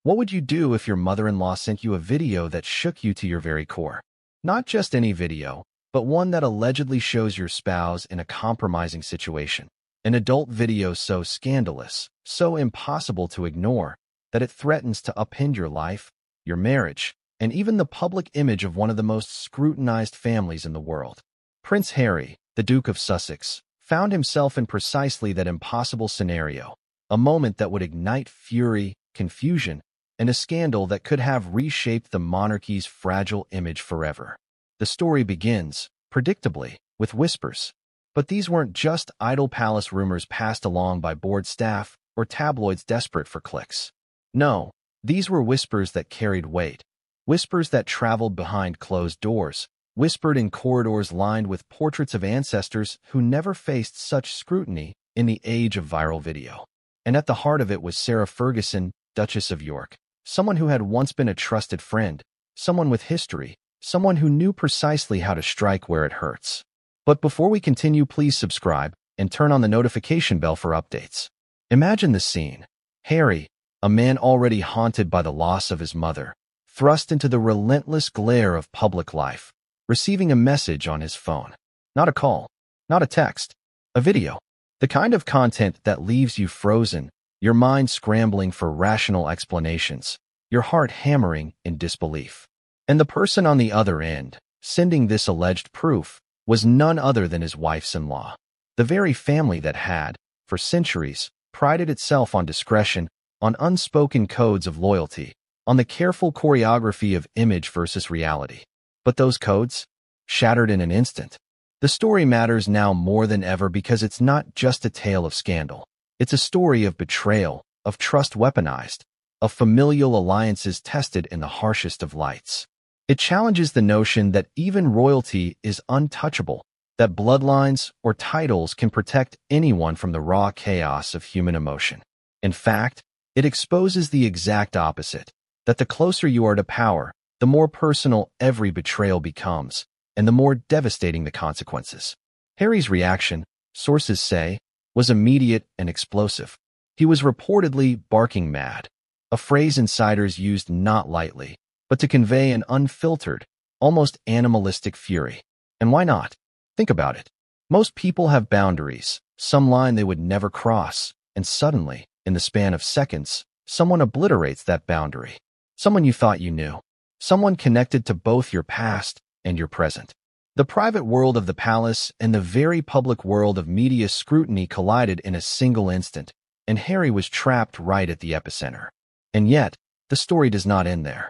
What would you do if your mother-in-law sent you a video that shook you to your very core? Not just any video, but one that allegedly shows your spouse in a compromising situation. An adult video so scandalous, so impossible to ignore, that it threatens to upend your life, your marriage, and even the public image of one of the most scrutinized families in the world. Prince Harry, the Duke of Sussex, found himself in precisely that impossible scenario, a moment that would ignite fury, confusion, and a scandal that could have reshaped the monarchy's fragile image forever. The story begins, predictably, with whispers. But these weren't just idle palace rumors passed along by bored staff or tabloids desperate for clicks. No, these were whispers that carried weight, whispers that traveled behind closed doors, whispered in corridors lined with portraits of ancestors who never faced such scrutiny in the age of viral video. And at the heart of it was Sarah Ferguson, Duchess of York, someone who had once been a trusted friend, someone with history, someone who knew precisely how to strike where it hurts. But before we continue, please subscribe and turn on the notification bell for updates. Imagine the scene. Harry, a man already haunted by the loss of his mother, thrust into the relentless glare of public life, receiving a message on his phone. Not a call, not a text, a video. The kind of content that leaves you frozen, your mind scrambling for rational explanations, your heart hammering in disbelief. And the person on the other end, sending this alleged proof, was none other than his wife's-in-law, the very family that had, for centuries, prided itself on discretion, on unspoken codes of loyalty, on the careful choreography of image versus reality. But those codes? Shattered in an instant. The story matters now more than ever because it's not just a tale of scandal. It's a story of betrayal, of trust weaponized, of familial alliances tested in the harshest of lights. It challenges the notion that even royalty is untouchable, that bloodlines or titles can protect anyone from the raw chaos of human emotion. In fact, it exposes the exact opposite, that the closer you are to power, the more personal every betrayal becomes, and the more devastating the consequences. Harry's reaction, sources say, was immediate and explosive. He was reportedly barking mad, a phrase insiders used not lightly, but to convey an unfiltered, almost animalistic fury. And why not? Think about it. Most people have boundaries, some line they would never cross, and suddenly, in the span of seconds, someone obliterates that boundary. Someone you thought you knew. Someone connected to both your past and your present. The private world of the palace and the very public world of media scrutiny collided in a single instant, and Harry was trapped right at the epicenter. And yet, the story does not end there.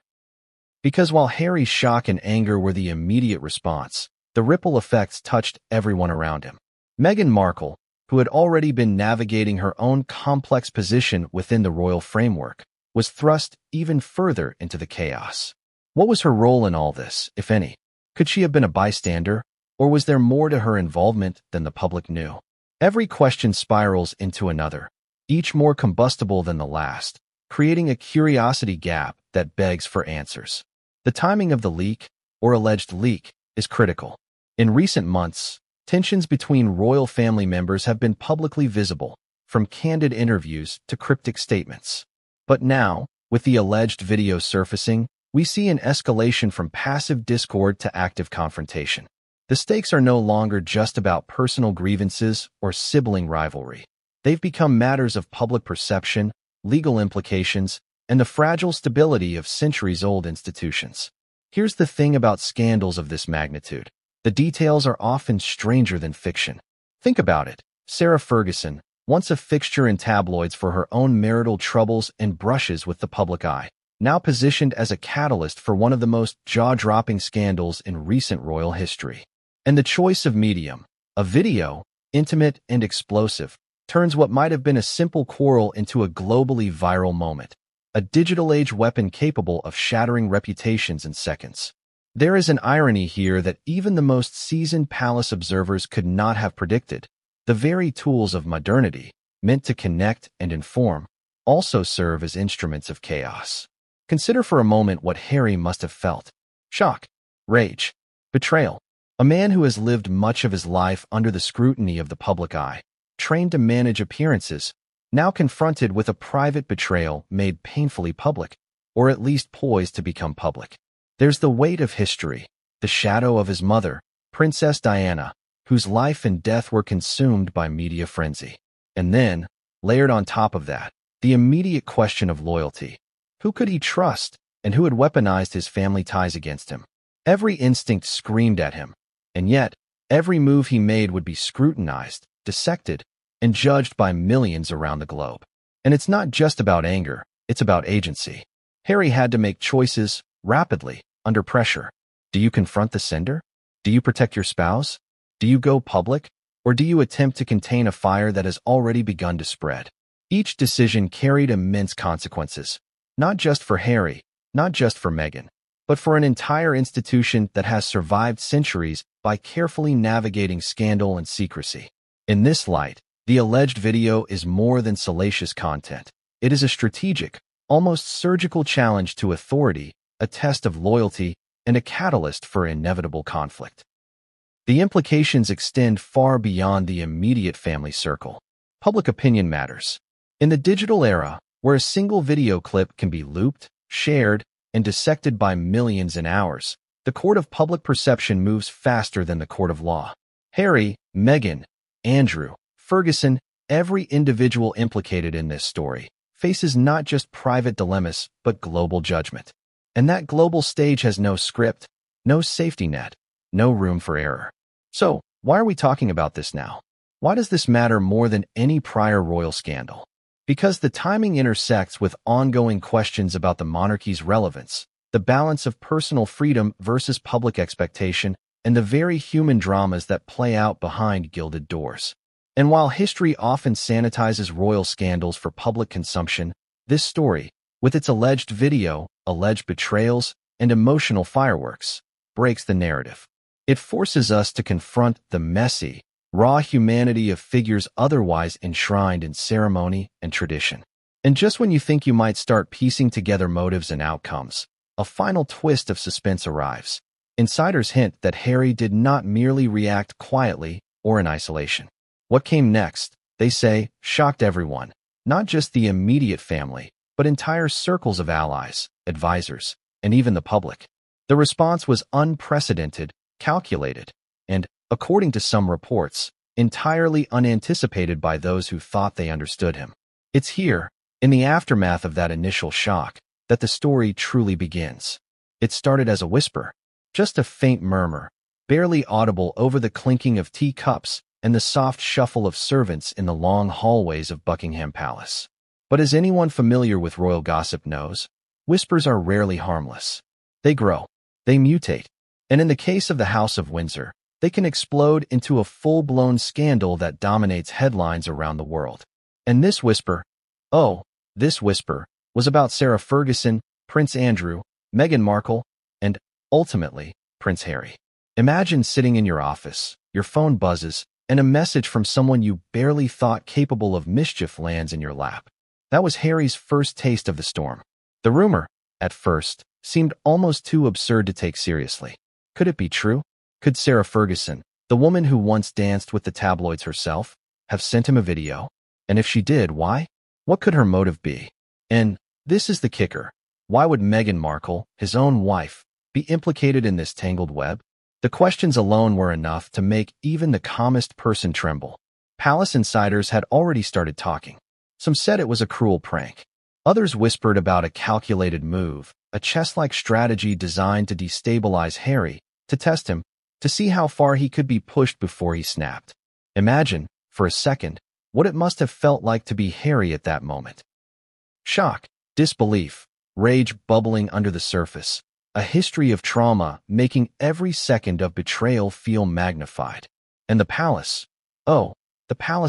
Because while Harry's shock and anger were the immediate response, the ripple effects touched everyone around him. Meghan Markle, who had already been navigating her own complex position within the royal framework, was thrust even further into the chaos. What was her role in all this, if any? Could she have been a bystander, or was there more to her involvement than the public knew? Every question spirals into another, each more combustible than the last, creating a curiosity gap that begs for answers. The timing of the leak, or alleged leak, is critical. In recent months, tensions between royal family members have been publicly visible, from candid interviews to cryptic statements. But now, with the alleged video surfacing, we see an escalation from passive discord to active confrontation. The stakes are no longer just about personal grievances or sibling rivalry. They've become matters of public perception, legal implications, and the fragile stability of centuries-old institutions. Here's the thing about scandals of this magnitude. The details are often stranger than fiction. Think about it. Sarah Ferguson, once a fixture in tabloids for her own marital troubles and brushes with the public eye, now positioned as a catalyst for one of the most jaw-dropping scandals in recent royal history. And the choice of medium, a video, intimate and explosive, turns what might have been a simple quarrel into a globally viral moment, a digital-age weapon capable of shattering reputations in seconds. There is an irony here that even the most seasoned palace observers could not have predicted. The very tools of modernity, meant to connect and inform, also serve as instruments of chaos. Consider for a moment what Harry must have felt. Shock, rage, betrayal. A man who has lived much of his life under the scrutiny of the public eye, trained to manage appearances, now confronted with a private betrayal made painfully public. or at least poised to become public. There's the weight of history, the shadow of his mother, Princess Diana, whose life and death were consumed by media frenzy. And then, layered on top of that, the immediate question of loyalty. Who could he trust, and who had weaponized his family ties against him? Every instinct screamed at him, and yet, every move he made would be scrutinized, dissected, and judged by millions around the globe. And it's not just about anger, it's about agency. Harry had to make choices, rapidly, under pressure. Do you confront the sender? Do you protect your spouse? Do you go public? Or do you attempt to contain a fire that has already begun to spread? Each decision carried immense consequences, not just for Harry, not just for Meghan, but for an entire institution that has survived centuries by carefully navigating scandal and secrecy. In this light, the alleged video is more than salacious content. It is a strategic, almost surgical challenge to authority, a test of loyalty, and a catalyst for inevitable conflict. The implications extend far beyond the immediate family circle. Public opinion matters. In the digital era, where a single video clip can be looped, shared, and dissected by millions in hours, the court of public perception moves faster than the court of law. Harry, Meghan, Andrew, Ferguson, every individual implicated in this story, faces not just private dilemmas, but global judgment. And that global stage has no script, no safety net, no room for error. So, why are we talking about this now? Why does this matter more than any prior royal scandal? Because the timing intersects with ongoing questions about the monarchy's relevance, the balance of personal freedom versus public expectation, and the very human dramas that play out behind gilded doors. And while history often sanitizes royal scandals for public consumption, this story, with its alleged video, alleged betrayals, and emotional fireworks, breaks the narrative. It forces us to confront the messy, raw humanity of figures otherwise enshrined in ceremony and tradition. And just when you think you might start piecing together motives and outcomes, a final twist of suspense arrives. Insiders hint that Harry did not merely react quietly or in isolation. What came next, they say, shocked everyone, not just the immediate family, but entire circles of allies, advisors, and even the public. The response was unprecedented, calculated, and, according to some reports, entirely unanticipated by those who thought they understood him. It's here, in the aftermath of that initial shock, that the story truly begins. It started as a whisper, just a faint murmur, barely audible over the clinking of teacups and the soft shuffle of servants in the long hallways of Buckingham Palace. But as anyone familiar with royal gossip knows, whispers are rarely harmless. They grow, they mutate, and in the case of the House of Windsor, they can explode into a full-blown scandal that dominates headlines around the world. And this whisper, was about Sarah Ferguson, Prince Andrew, Meghan Markle, and, ultimately, Prince Harry. Imagine sitting in your office, your phone buzzes, and a message from someone you barely thought capable of mischief lands in your lap. That was Harry's first taste of the storm. The rumor, at first, seemed almost too absurd to take seriously. Could it be true? Could Sarah Ferguson, the woman who once danced with the tabloids herself, have sent him a video? And if she did, why? What could her motive be? And this is the kicker. Why would Meghan Markle, his own wife, be implicated in this tangled web? The questions alone were enough to make even the calmest person tremble. Palace insiders had already started talking. Some said it was a cruel prank. Others whispered about a calculated move, a chess-like strategy designed to destabilize Harry, to test him, to see how far he could be pushed before he snapped. Imagine, for a second, what it must have felt like to be Harry at that moment. Shock, disbelief, rage bubbling under the surface, a history of trauma making every second of betrayal feel magnified. And the palace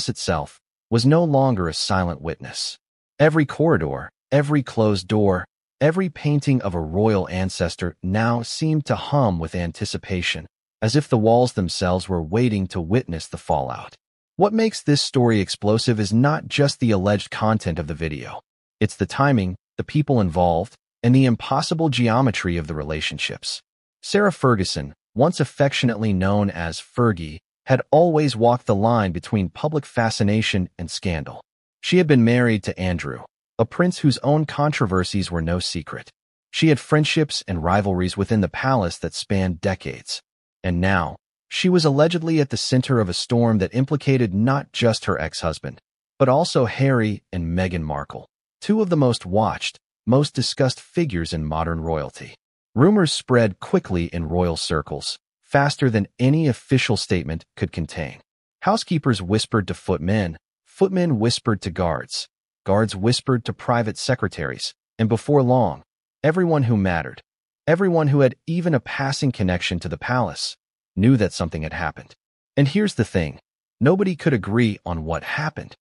itself, was no longer a silent witness. Every corridor, every closed door, every painting of a royal ancestor now seemed to hum with anticipation, as if the walls themselves were waiting to witness the fallout. What makes this story explosive is not just the alleged content of the video. It's the timing, the people involved, and the impossible geometry of the relationships. Sarah Ferguson, once affectionately known as Fergie, had always walked the line between public fascination and scandal. She had been married to Andrew, a prince whose own controversies were no secret. She had friendships and rivalries within the palace that spanned decades. And now, she was allegedly at the center of a storm that implicated not just her ex-husband, but also Harry and Meghan Markle, two of the most watched, most discussed figures in modern royalty. Rumors spread quickly in royal circles, faster than any official statement could contain. Housekeepers whispered to footmen, footmen whispered to guards, guards whispered to private secretaries, and before long, everyone who mattered, everyone who had even a passing connection to the palace, knew that something had happened. And here's the thing, nobody could agree on what happened.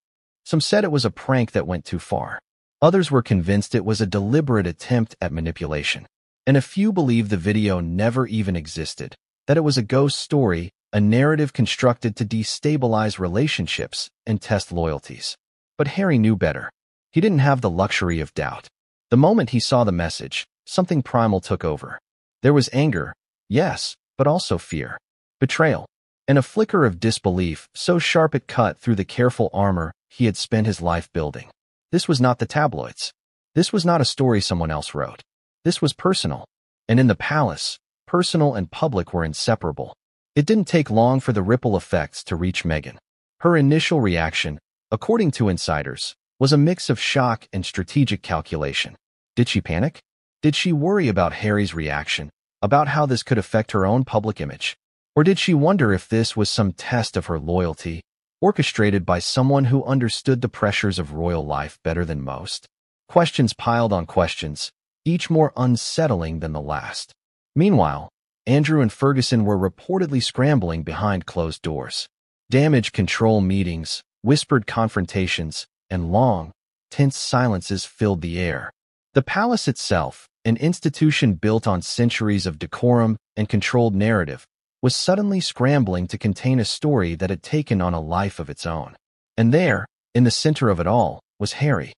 Some said it was a prank that went too far. Others were convinced it was a deliberate attempt at manipulation. And a few believed the video never even existed, that it was a ghost story, a narrative constructed to destabilize relationships and test loyalties. But Harry knew better. He didn't have the luxury of doubt. The moment he saw the message, something primal took over. There was anger, yes, but also fear, betrayal, and a flicker of disbelief so sharp it cut through the careful armor he had spent his life building. This was not the tabloids. This was not a story someone else wrote. This was personal. And in the palace, personal and public were inseparable. It didn't take long for the ripple effects to reach Meghan. Her initial reaction, according to insiders, was a mix of shock and strategic calculation. Did she panic? Did she worry about Harry's reaction, about how this could affect her own public image? Or did she wonder if this was some test of her loyalty, orchestrated by someone who understood the pressures of royal life better than most? Questions piled on questions, each more unsettling than the last. Meanwhile, Andrew and Ferguson were reportedly scrambling behind closed doors. Damage control meetings, whispered confrontations, and long, tense silences filled the air. The palace itself, an institution built on centuries of decorum and controlled narrative, was suddenly scrambling to contain a story that had taken on a life of its own. And there, in the center of it all, was Harry.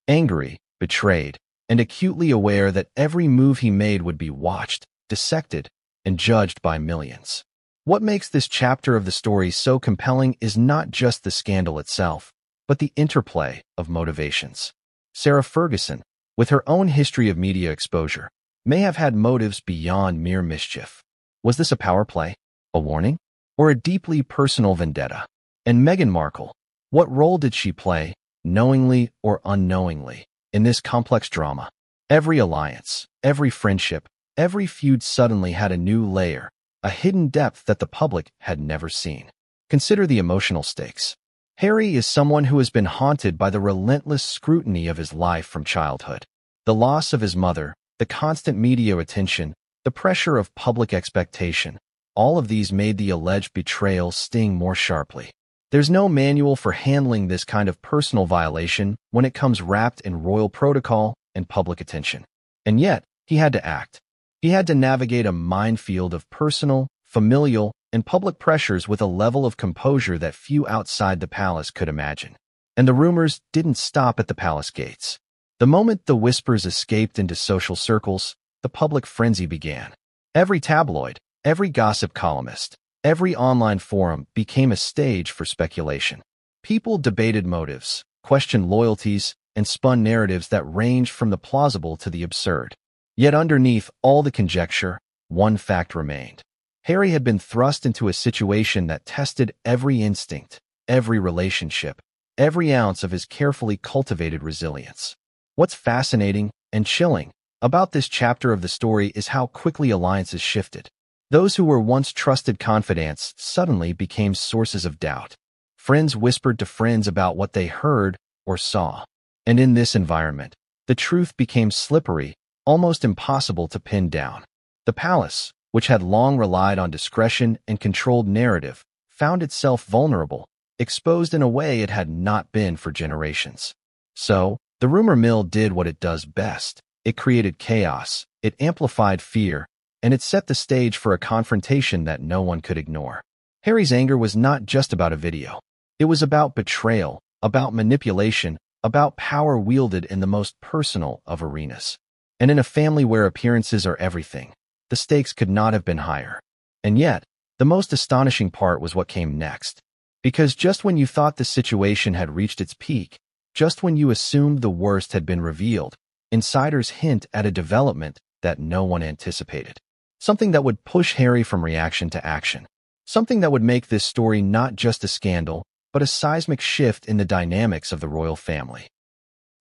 Angry, betrayed, and acutely aware that every move he made would be watched, dissected, and judged by millions. What makes this chapter of the story so compelling is not just the scandal itself, but the interplay of motivations. Sarah Ferguson, with her own history of media exposure, may have had motives beyond mere mischief. Was this a power play, a warning, or a deeply personal vendetta? And Meghan Markle, what role did she play, knowingly or unknowingly, in this complex drama? Every alliance, every friendship, every feud suddenly had a new layer, a hidden depth that the public had never seen. Consider the emotional stakes. Harry is someone who has been haunted by the relentless scrutiny of his life from childhood. The loss of his mother, the constant media attention, the pressure of public expectation, all of these made the alleged betrayal sting more sharply. There's no manual for handling this kind of personal violation when it comes wrapped in royal protocol and public attention. And yet, he had to act. He had to navigate a minefield of personal, familial, and public pressures with a level of composure that few outside the palace could imagine. And the rumors didn't stop at the palace gates. The moment the whispers escaped into social circles, the public frenzy began. Every tabloid, every gossip columnist, every online forum became a stage for speculation. People debated motives, questioned loyalties, and spun narratives that ranged from the plausible to the absurd. Yet underneath all the conjecture, one fact remained. Harry had been thrust into a situation that tested every instinct, every relationship, every ounce of his carefully cultivated resilience. What's fascinating and chilling about this chapter of the story is how quickly alliances shifted. Those who were once trusted confidants suddenly became sources of doubt. Friends whispered to friends about what they heard or saw. And in this environment, the truth became slippery, almost impossible to pin down. The palace, which had long relied on discretion and controlled narrative, found itself vulnerable, exposed in a way it had not been for generations. So, the rumor mill did what it does best. It created chaos, it amplified fear, and it set the stage for a confrontation that no one could ignore. Harry's anger was not just about a video. It was about betrayal, about manipulation, about power wielded in the most personal of arenas. And in a family where appearances are everything, the stakes could not have been higher. And yet, the most astonishing part was what came next. Because just when you thought the situation had reached its peak, just when you assumed the worst had been revealed, insiders hint at a development that no one anticipated. Something that would push Harry from reaction to action. Something that would make this story not just a scandal, but a seismic shift in the dynamics of the royal family.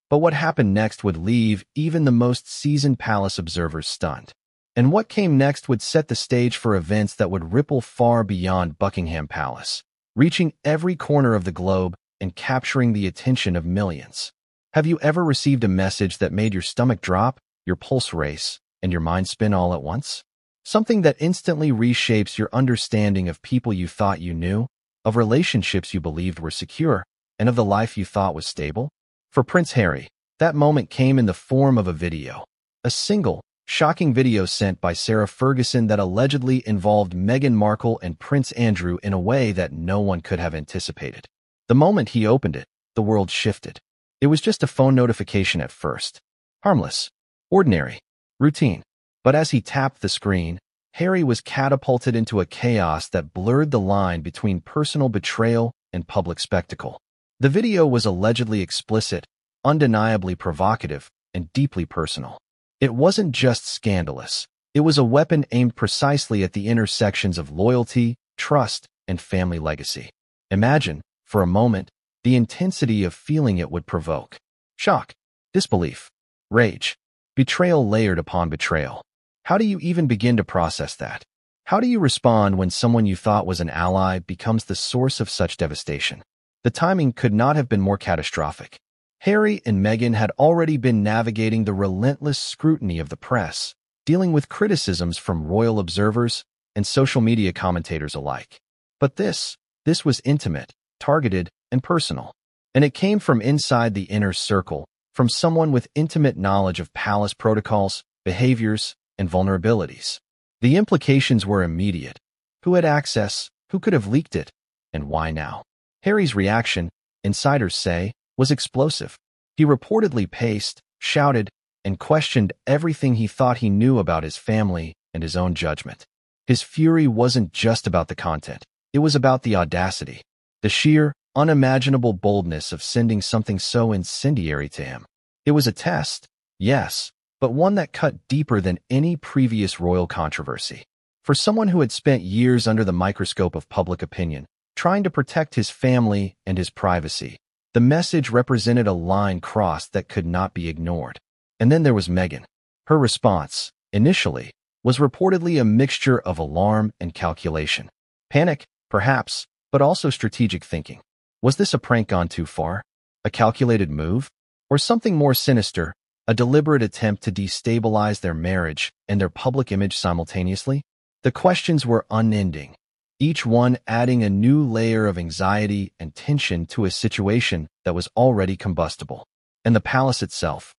But what happened next would leave even the most seasoned palace observers stunned. And what came next would set the stage for events that would ripple far beyond Buckingham Palace, reaching every corner of the globe and capturing the attention of millions. Have you ever received a message that made your stomach drop, your pulse race, and your mind spin all at once? Something that instantly reshapes your understanding of people you thought you knew, of relationships you believed were secure, and of the life you thought was stable? For Prince Harry, that moment came in the form of a video. A single, shocking video sent by Sarah Ferguson that allegedly involved Meghan Markle and Prince Andrew in a way that no one could have anticipated. The moment he opened it, the world shifted. It was just a phone notification at first. Harmless, ordinary, routine. But as he tapped the screen, Harry was catapulted into a chaos that blurred the line between personal betrayal and public spectacle. The video was allegedly explicit, undeniably provocative, and deeply personal. It wasn't just scandalous. It was a weapon aimed precisely at the intersections of loyalty, trust, and family legacy. Imagine, for a moment, the intensity of feeling it would provoke. Shock, disbelief, rage, betrayal layered upon betrayal. How do you even begin to process that? How do you respond when someone you thought was an ally becomes the source of such devastation? The timing could not have been more catastrophic. Harry and Meghan had already been navigating the relentless scrutiny of the press, dealing with criticisms from royal observers and social media commentators alike. But this was intimate, targeted, and personal. And it came from inside the inner circle, from someone with intimate knowledge of palace protocols, behaviors, and vulnerabilities. The implications were immediate. Who had access? Who could have leaked it? And why now? Harry's reaction, insiders say, was explosive. He reportedly paced, shouted, and questioned everything he thought he knew about his family and his own judgment. His fury wasn't just about the content. It was about the audacity, the sheer, unimaginable boldness of sending something so incendiary to him. It was a test, yes, but one that cut deeper than any previous royal controversy. For someone who had spent years under the microscope of public opinion, trying to protect his family and his privacy, the message represented a line crossed that could not be ignored. And then there was Meghan. Her response, initially, was reportedly a mixture of alarm and calculation. Panic, perhaps, but also strategic thinking. Was this a prank gone too far? A calculated move? Or something more sinister, a deliberate attempt to destabilize their marriage and their public image simultaneously? The questions were unending, each one adding a new layer of anxiety and tension to a situation that was already combustible. And the palace itself,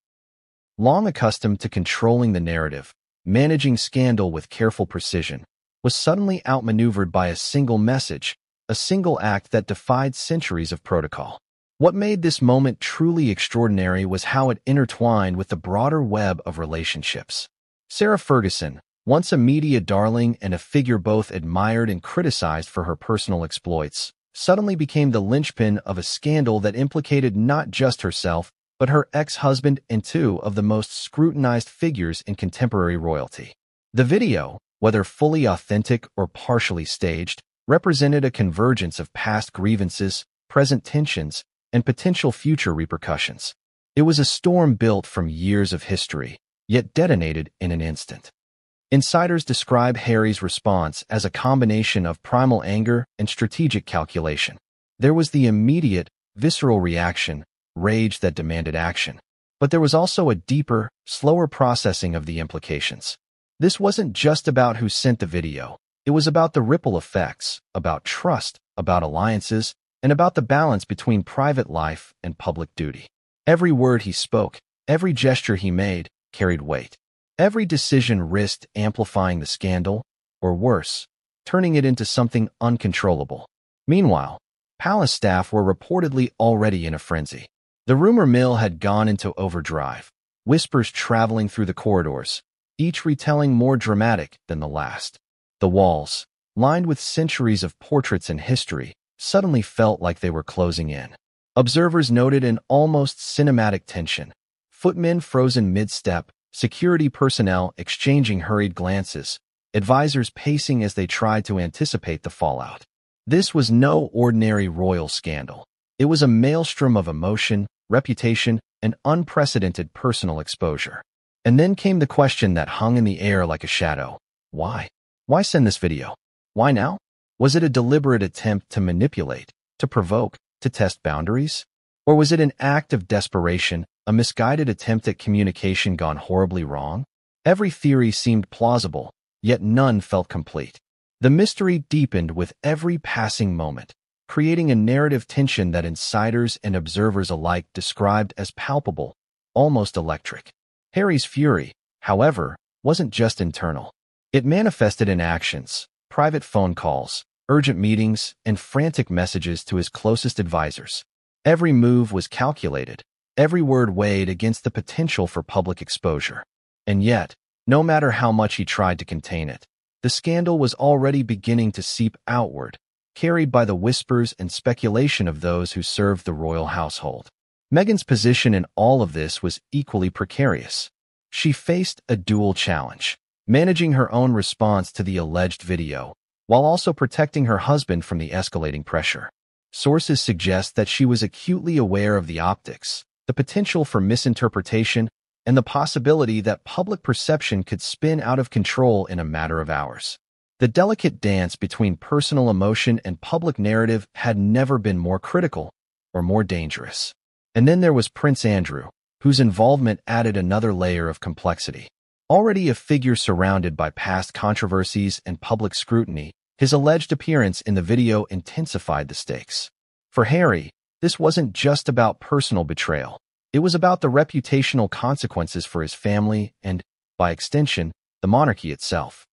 long accustomed to controlling the narrative, managing scandal with careful precision, was suddenly outmaneuvered by a single message, a single act that defied centuries of protocol. What made this moment truly extraordinary was how it intertwined with the broader web of relationships. Sarah Ferguson, once a media darling and a figure both admired and criticized for her personal exploits, suddenly became the linchpin of a scandal that implicated not just herself, but her ex-husband and two of the most scrutinized figures in contemporary royalty. The video, whether fully authentic or partially staged, represented a convergence of past grievances, present tensions, and potential future repercussions. It was a storm built from years of history, yet detonated in an instant. Insiders describe Harry's response as a combination of primal anger and strategic calculation. There was the immediate, visceral reaction, rage that demanded action. But there was also a deeper, slower processing of the implications. This wasn't just about who sent the video. It was about the ripple effects, about trust, about alliances, and about the balance between private life and public duty. Every word he spoke, every gesture he made, carried weight. Every decision risked amplifying the scandal, or worse, turning it into something uncontrollable. Meanwhile, palace staff were reportedly already in a frenzy. The rumor mill had gone into overdrive, whispers traveling through the corridors, each retelling more dramatic than the last. The walls, lined with centuries of portraits and history, suddenly felt like they were closing in. Observers noted an almost cinematic tension. Footmen frozen mid-step, security personnel exchanging hurried glances, advisors pacing as they tried to anticipate the fallout. This was no ordinary royal scandal. It was a maelstrom of emotion, reputation, and unprecedented personal exposure. And then came the question that hung in the air like a shadow. Why? Why send this video? Why now? Was it a deliberate attempt to manipulate, to provoke, to test boundaries? Or was it an act of desperation, a misguided attempt at communication gone horribly wrong? Every theory seemed plausible, yet none felt complete. The mystery deepened with every passing moment, creating a narrative tension that insiders and observers alike described as palpable, almost electric. Harry's fury, however, wasn't just internal. It manifested in actions, private phone calls, urgent meetings, and frantic messages to his closest advisors. Every move was calculated, every word weighed against the potential for public exposure. And yet, no matter how much he tried to contain it, the scandal was already beginning to seep outward, carried by the whispers and speculation of those who served the royal household. Meghan's position in all of this was equally precarious. She faced a dual challenge, managing her own response to the alleged video, while also protecting her husband from the escalating pressure. Sources suggest that she was acutely aware of the optics, the potential for misinterpretation, and the possibility that public perception could spin out of control in a matter of hours. The delicate dance between personal emotion and public narrative had never been more critical or more dangerous. And then there was Prince Andrew, whose involvement added another layer of complexity. Already a figure surrounded by past controversies and public scrutiny, his alleged appearance in the video intensified the stakes. For Harry, this wasn't just about personal betrayal. It was about the reputational consequences for his family and, by extension, the monarchy itself.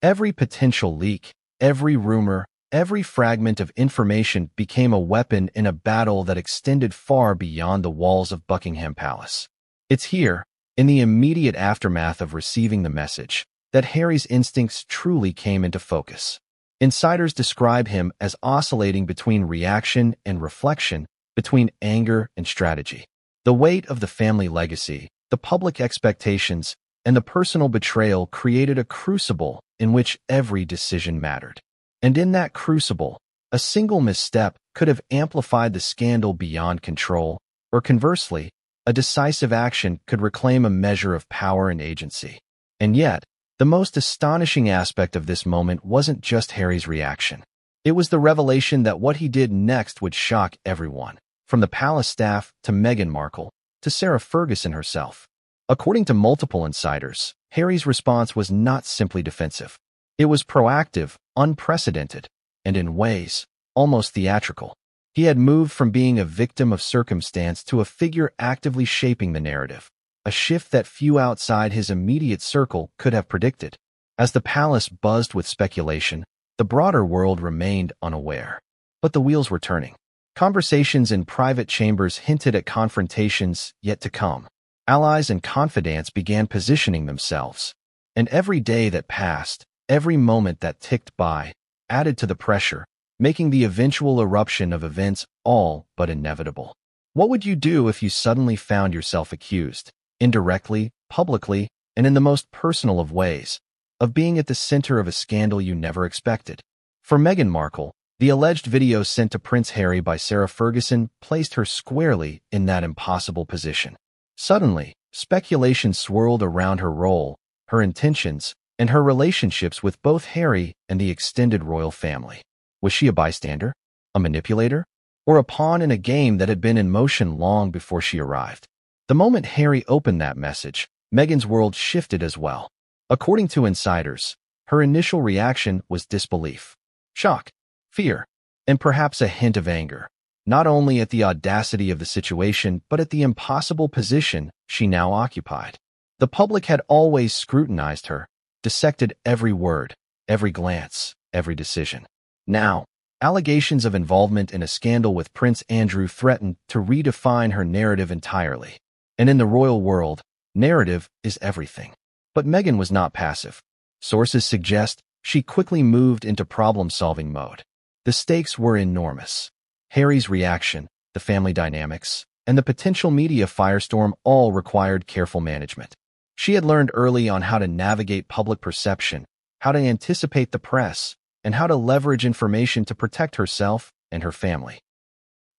Every potential leak, every rumor, every fragment of information became a weapon in a battle that extended far beyond the walls of Buckingham Palace. It's here, in the immediate aftermath of receiving the message, that Harry's instincts truly came into focus. Insiders describe him as oscillating between reaction and reflection, between anger and strategy. The weight of the family legacy, the public expectations, and the personal betrayal created a crucible in which every decision mattered. And in that crucible, a single misstep could have amplified the scandal beyond control, or conversely, a decisive action could reclaim a measure of power and agency. And yet, the most astonishing aspect of this moment wasn't just Harry's reaction. It was the revelation that what he did next would shock everyone, from the palace staff to Meghan Markle to Sarah Ferguson herself. According to multiple insiders, Harry's response was not simply defensive. It was proactive, unprecedented, and in ways, almost theatrical. He had moved from being a victim of circumstance to a figure actively shaping the narrative, a shift that few outside his immediate circle could have predicted. As the palace buzzed with speculation, the broader world remained unaware. But the wheels were turning. Conversations in private chambers hinted at confrontations yet to come. Allies and confidants began positioning themselves. And every day that passed, every moment that ticked by, added to the pressure, making the eventual eruption of events all but inevitable. What would you do if you suddenly found yourself accused, indirectly, publicly, and in the most personal of ways, of being at the center of a scandal you never expected? For Meghan Markle, the alleged video sent to Prince Harry by Sarah Ferguson placed her squarely in that impossible position. Suddenly, speculation swirled around her role, her intentions, and her relationships with both Harry and the extended royal family. Was she a bystander, a manipulator, or a pawn in a game that had been in motion long before she arrived? The moment Harry opened that message, Meghan's world shifted as well. According to insiders, her initial reaction was disbelief, shock, fear, and perhaps a hint of anger, not only at the audacity of the situation but at the impossible position she now occupied. The public had always scrutinized her, dissected every word, every glance, every decision. Now, allegations of involvement in a scandal with Prince Andrew threatened to redefine her narrative entirely. And in the royal world, narrative is everything. But Meghan was not passive. Sources suggest she quickly moved into problem-solving mode. The stakes were enormous. Harry's reaction, the family dynamics, and the potential media firestorm all required careful management. She had learned early on how to navigate public perception, how to anticipate the press, and how to leverage information to protect herself and her family.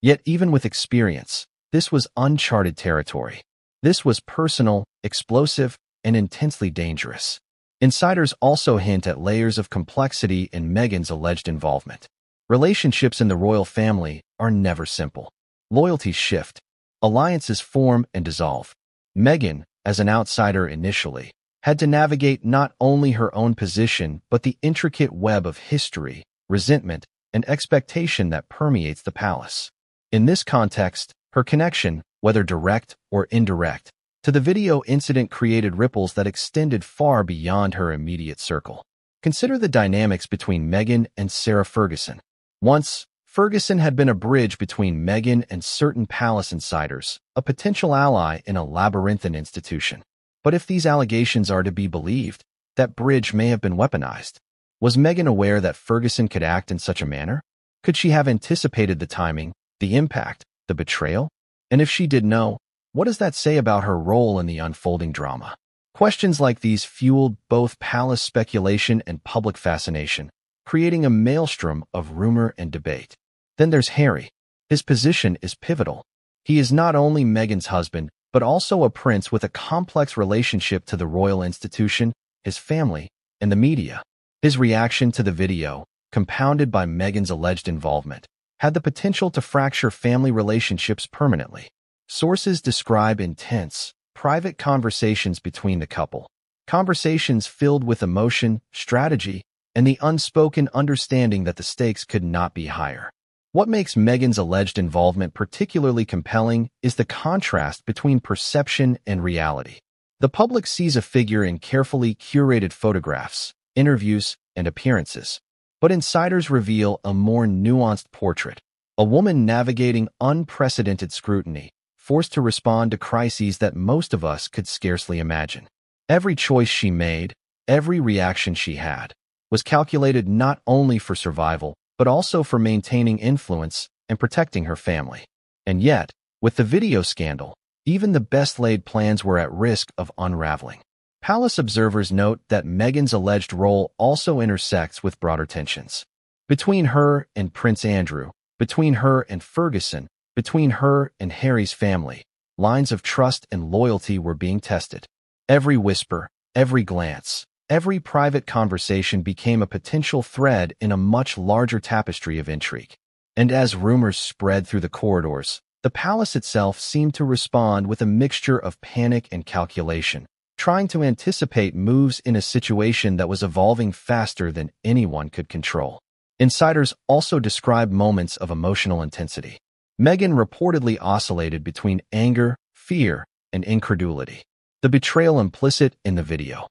Yet even with experience, this was uncharted territory. This was personal, explosive, and intensely dangerous. Insiders also hint at layers of complexity in Meghan's alleged involvement. Relationships in the royal family are never simple. Loyalties shift. Alliances form and dissolve. Meghan, as an outsider initially, had to navigate not only her own position but the intricate web of history, resentment, and expectation that permeates the palace. In this context, her connection, whether direct or indirect, to the video incident created ripples that extended far beyond her immediate circle. Consider the dynamics between Meghan and Sarah Ferguson. Once, Ferguson had been a bridge between Meghan and certain palace insiders, a potential ally in a labyrinthine institution. But if these allegations are to be believed, that bridge may have been weaponized. Was Meghan aware that Ferguson could act in such a manner? Could she have anticipated the timing, the impact, the betrayal? And if she did know, what does that say about her role in the unfolding drama? Questions like these fueled both palace speculation and public fascination, creating a maelstrom of rumor and debate. Then there's Harry. His position is pivotal. He is not only Meghan's husband, but also a prince with a complex relationship to the royal institution, his family, and the media. His reaction to the video, compounded by Meghan's alleged involvement, had the potential to fracture family relationships permanently. Sources describe intense, private conversations between the couple, conversations filled with emotion, strategy, and the unspoken understanding that the stakes could not be higher. What makes Meghan's alleged involvement particularly compelling is the contrast between perception and reality. The public sees a figure in carefully curated photographs, interviews, and appearances, but insiders reveal a more nuanced portrait, a woman navigating unprecedented scrutiny, forced to respond to crises that most of us could scarcely imagine. Every choice she made, every reaction she had, was calculated not only for survival, but also for maintaining influence and protecting her family. And yet, with the video scandal, even the best-laid plans were at risk of unraveling. Palace observers note that Meghan's alleged role also intersects with broader tensions. Between her and Prince Andrew, between her and Ferguson, between her and Harry's family, lines of trust and loyalty were being tested. Every whisper, every glance, every private conversation became a potential thread in a much larger tapestry of intrigue. And as rumors spread through the corridors, the palace itself seemed to respond with a mixture of panic and calculation, trying to anticipate moves in a situation that was evolving faster than anyone could control. Insiders also describe moments of emotional intensity. Meghan reportedly oscillated between anger, fear, and incredulity, the betrayal implicit in the video.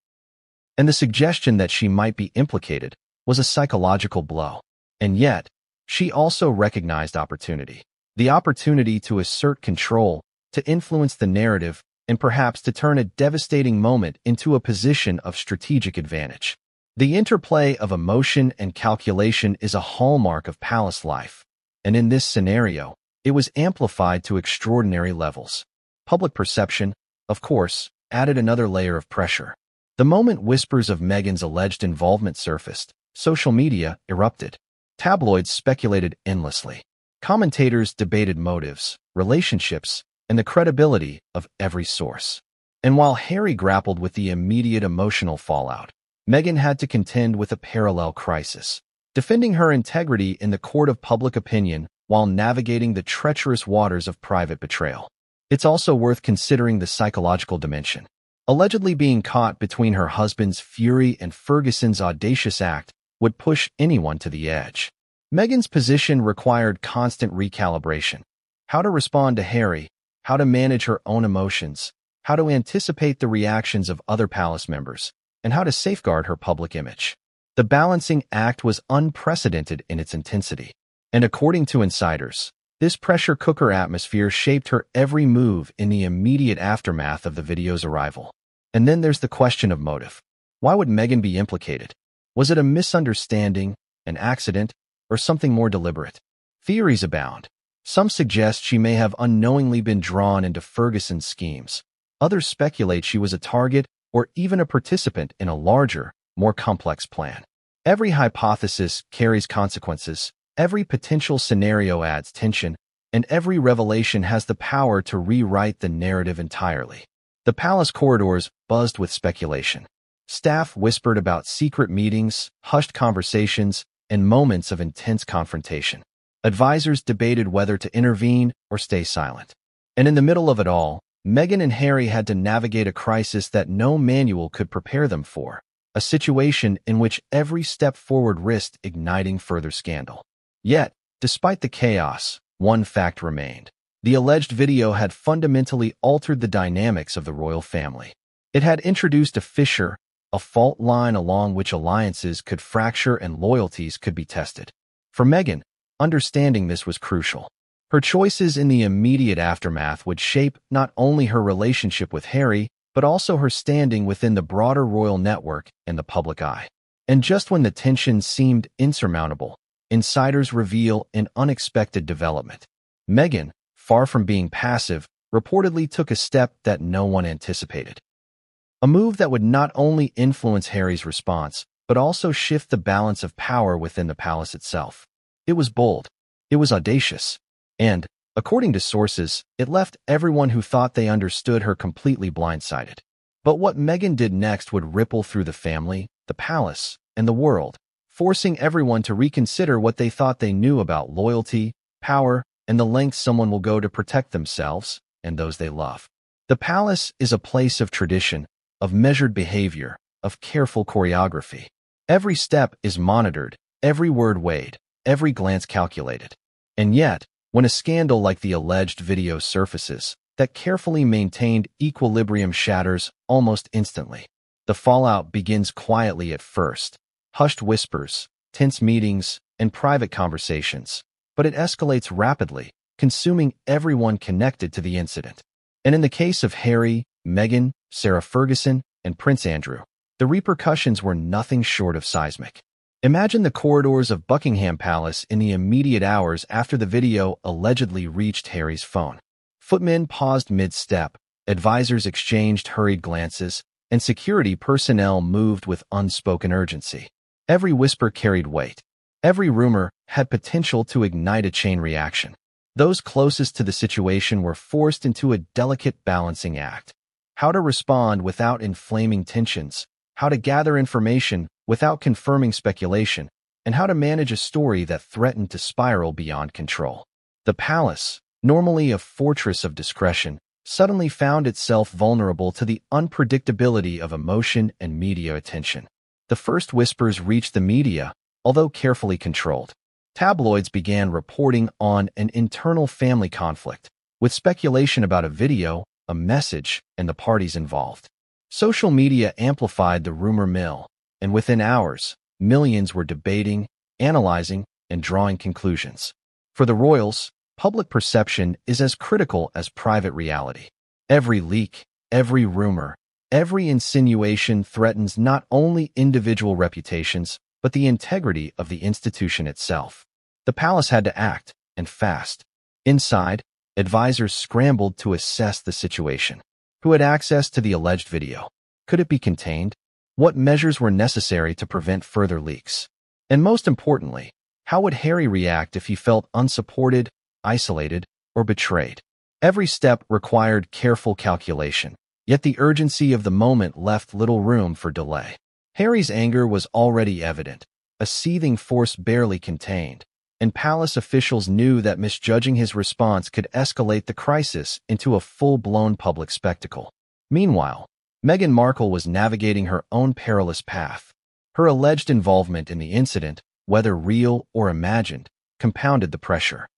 And the suggestion that she might be implicated was a psychological blow. And yet, she also recognized opportunity. The opportunity to assert control, to influence the narrative, and perhaps to turn a devastating moment into a position of strategic advantage. The interplay of emotion and calculation is a hallmark of palace life, and in this scenario, it was amplified to extraordinary levels. Public perception, of course, added another layer of pressure. The moment whispers of Meghan's alleged involvement surfaced, social media erupted. Tabloids speculated endlessly. Commentators debated motives, relationships, and the credibility of every source. And while Harry grappled with the immediate emotional fallout, Meghan had to contend with a parallel crisis, defending her integrity in the court of public opinion while navigating the treacherous waters of private betrayal. It's also worth considering the psychological dimension. Allegedly being caught between her husband's fury and Ferguson's audacious act would push anyone to the edge. Meghan's position required constant recalibration. How to respond to Harry, how to manage her own emotions, how to anticipate the reactions of other palace members, and how to safeguard her public image. The balancing act was unprecedented in its intensity. And according to insiders, this pressure cooker atmosphere shaped her every move in the immediate aftermath of the video's arrival. And then there's the question of motive. Why would Meghan be implicated? Was it a misunderstanding, an accident, or something more deliberate? Theories abound. Some suggest she may have unknowingly been drawn into Ferguson's schemes. Others speculate she was a target or even a participant in a larger, more complex plan. Every hypothesis carries consequences, every potential scenario adds tension, and every revelation has the power to rewrite the narrative entirely. The palace corridors buzzed with speculation. Staff whispered about secret meetings, hushed conversations, and moments of intense confrontation. Advisors debated whether to intervene or stay silent. And in the middle of it all, Meghan and Harry had to navigate a crisis that no manual could prepare them for, a situation in which every step forward risked igniting further scandal. Yet, despite the chaos, one fact remained. The alleged video had fundamentally altered the dynamics of the royal family. It had introduced a fissure, a fault line along which alliances could fracture and loyalties could be tested. For Meghan, understanding this was crucial. Her choices in the immediate aftermath would shape not only her relationship with Harry, but also her standing within the broader royal network and the public eye. And just when the tension seemed insurmountable, insiders reveal an unexpected development. Meghan, far from being passive, reportedly took a step that no one anticipated. A move that would not only influence Harry's response, but also shift the balance of power within the palace itself. It was bold. It was audacious. And, according to sources, it left everyone who thought they understood her completely blindsided. But what Meghan did next would ripple through the family, the palace, and the world, forcing everyone to reconsider what they thought they knew about loyalty, power, and the lengths someone will go to protect themselves and those they love. The palace is a place of tradition, of measured behavior, of careful choreography. Every step is monitored, every word weighed, every glance calculated. And yet, when a scandal like the alleged video surfaces, that carefully maintained equilibrium shatters almost instantly. The fallout begins quietly at first, hushed whispers, tense meetings, and private conversations, but it escalates rapidly, consuming everyone connected to the incident. And in the case of Harry, Meghan, Sarah Ferguson, and Prince Andrew, the repercussions were nothing short of seismic. Imagine the corridors of Buckingham Palace in the immediate hours after the video allegedly reached Harry's phone. Footmen paused mid-step, advisors exchanged hurried glances, and security personnel moved with unspoken urgency. Every whisper carried weight. Every rumor had potential to ignite a chain reaction. Those closest to the situation were forced into a delicate balancing act. How to respond without inflaming tensions, how to gather information without confirming speculation, and how to manage a story that threatened to spiral beyond control. The palace, normally a fortress of discretion, suddenly found itself vulnerable to the unpredictability of emotion and media attention. The first whispers reached the media, although carefully controlled. Tabloids began reporting on an internal family conflict, with speculation about a video, a message, and the parties involved. Social media amplified the rumor mill, and within hours, millions were debating, analyzing, and drawing conclusions. For the royals, public perception is as critical as private reality. Every leak, every rumor, every insinuation threatens not only individual reputations, but the integrity of the institution itself. The palace had to act, and fast. Inside, advisors scrambled to assess the situation. Who had access to the alleged video? Could it be contained? What measures were necessary to prevent further leaks? And most importantly, how would Harry react if he felt unsupported, isolated, or betrayed? Every step required careful calculation, yet the urgency of the moment left little room for delay. Harry's anger was already evident, a seething force barely contained, and palace officials knew that misjudging his response could escalate the crisis into a full-blown public spectacle. Meanwhile, Meghan Markle was navigating her own perilous path. Her alleged involvement in the incident, whether real or imagined, compounded the pressure.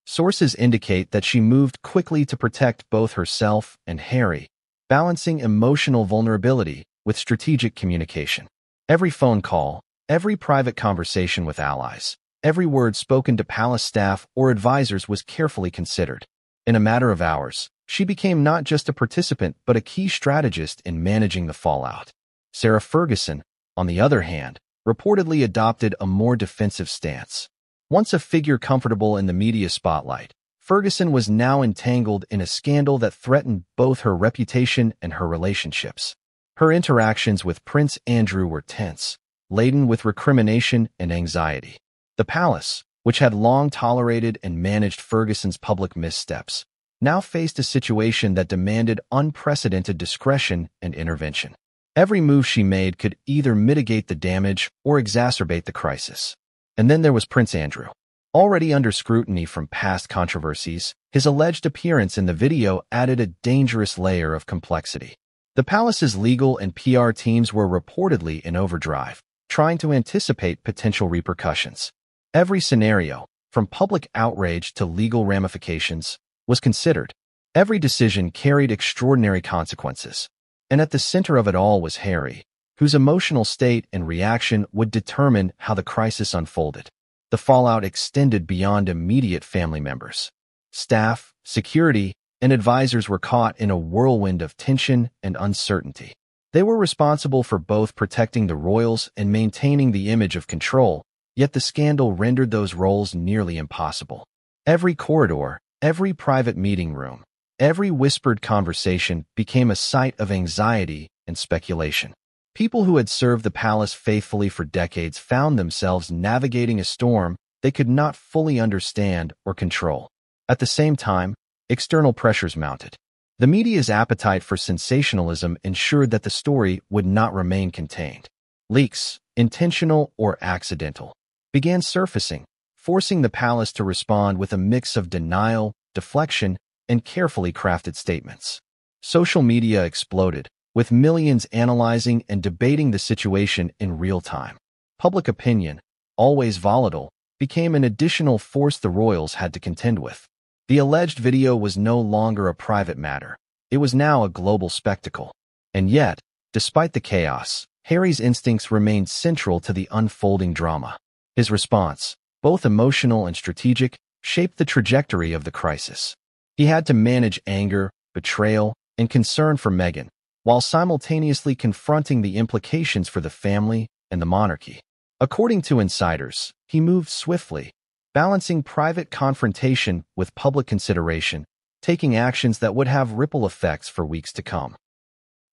Sources indicate that she moved quickly to protect both herself and Harry, balancing emotional vulnerability with strategic communication. Every phone call, every private conversation with allies, every word spoken to palace staff or advisors was carefully considered. In a matter of hours, she became not just a participant but a key strategist in managing the fallout. Sarah Ferguson, on the other hand, reportedly adopted a more defensive stance. Once a figure comfortable in the media spotlight, Ferguson was now entangled in a scandal that threatened both her reputation and her relationships. Her interactions with Prince Andrew were tense, laden with recrimination and anxiety. The palace, which had long tolerated and managed Ferguson's public missteps, now faced a situation that demanded unprecedented discretion and intervention. Every move she made could either mitigate the damage or exacerbate the crisis. And then there was Prince Andrew. Already under scrutiny from past controversies, his alleged appearance in the video added a dangerous layer of complexity. The palace's legal and PR teams were reportedly in overdrive, trying to anticipate potential repercussions. Every scenario, from public outrage to legal ramifications, was considered. Every decision carried extraordinary consequences. And at the center of it all was Harry, whose emotional state and reaction would determine how the crisis unfolded. The fallout extended beyond immediate family members. Staff, security, and advisors were caught in a whirlwind of tension and uncertainty. They were responsible for both protecting the royals and maintaining the image of control, yet the scandal rendered those roles nearly impossible. Every corridor, every private meeting room, every whispered conversation became a site of anxiety and speculation. People who had served the palace faithfully for decades found themselves navigating a storm they could not fully understand or control. At the same time, external pressures mounted. The media's appetite for sensationalism ensured that the story would not remain contained. Leaks, intentional or accidental, began surfacing, forcing the palace to respond with a mix of denial, deflection, and carefully crafted statements. Social media exploded, with millions analyzing and debating the situation in real time. Public opinion, always volatile, became an additional force the royals had to contend with. The alleged video was no longer a private matter. It was now a global spectacle. And yet, despite the chaos, Harry's instincts remained central to the unfolding drama. His response, both emotional and strategic, shaped the trajectory of the crisis. He had to manage anger, betrayal, and concern for Meghan, while simultaneously confronting the implications for the family and the monarchy. According to insiders, he moved swiftly, balancing private confrontation with public consideration, taking actions that would have ripple effects for weeks to come.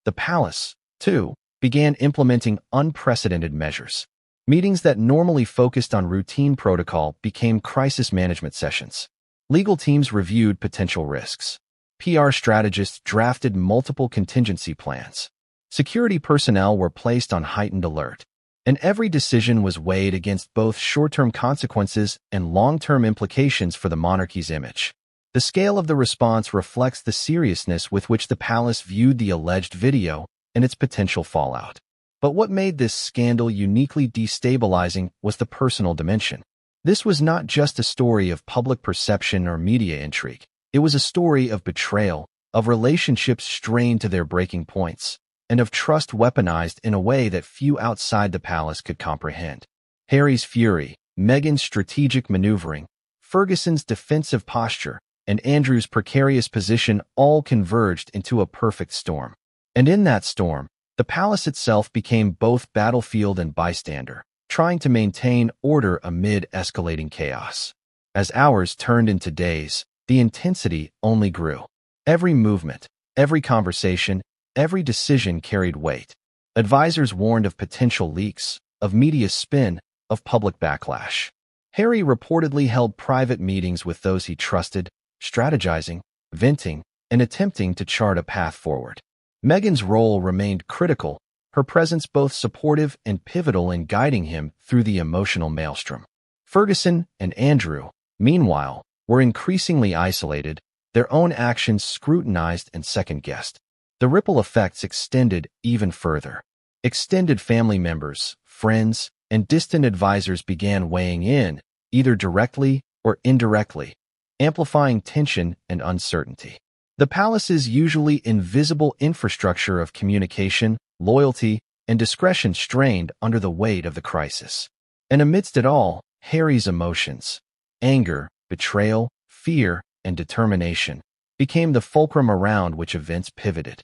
The palace, too, began implementing unprecedented measures. Meetings that normally focused on routine protocol became crisis management sessions. Legal teams reviewed potential risks. PR strategists drafted multiple contingency plans. Security personnel were placed on heightened alert. And every decision was weighed against both short-term consequences and long-term implications for the monarchy's image. The scale of the response reflects the seriousness with which the palace viewed the alleged video and its potential fallout. But what made this scandal uniquely destabilizing was the personal dimension. This was not just a story of public perception or media intrigue. It was a story of betrayal, of relationships strained to their breaking points, and of trust weaponized in a way that few outside the palace could comprehend. Harry's fury, Meghan's strategic maneuvering, Ferguson's defensive posture, and Andrew's precarious position all converged into a perfect storm. And in that storm, the palace itself became both battlefield and bystander, trying to maintain order amid escalating chaos. As hours turned into days, the intensity only grew. Every movement, every conversation, every decision carried weight. Advisors warned of potential leaks, of media spin, of public backlash. Harry reportedly held private meetings with those he trusted, strategizing, venting, and attempting to chart a path forward. Meghan's role remained critical, her presence both supportive and pivotal in guiding him through the emotional maelstrom. Ferguson and Andrew, meanwhile, were increasingly isolated, their own actions scrutinized and second-guessed. The ripple effects extended even further. Extended family members, friends, and distant advisors began weighing in, either directly or indirectly, amplifying tension and uncertainty. The palace's usually invisible infrastructure of communication, loyalty, and discretion strained under the weight of the crisis. And amidst it all, Harry's emotions, anger, betrayal, fear, and determination, became the fulcrum around which events pivoted.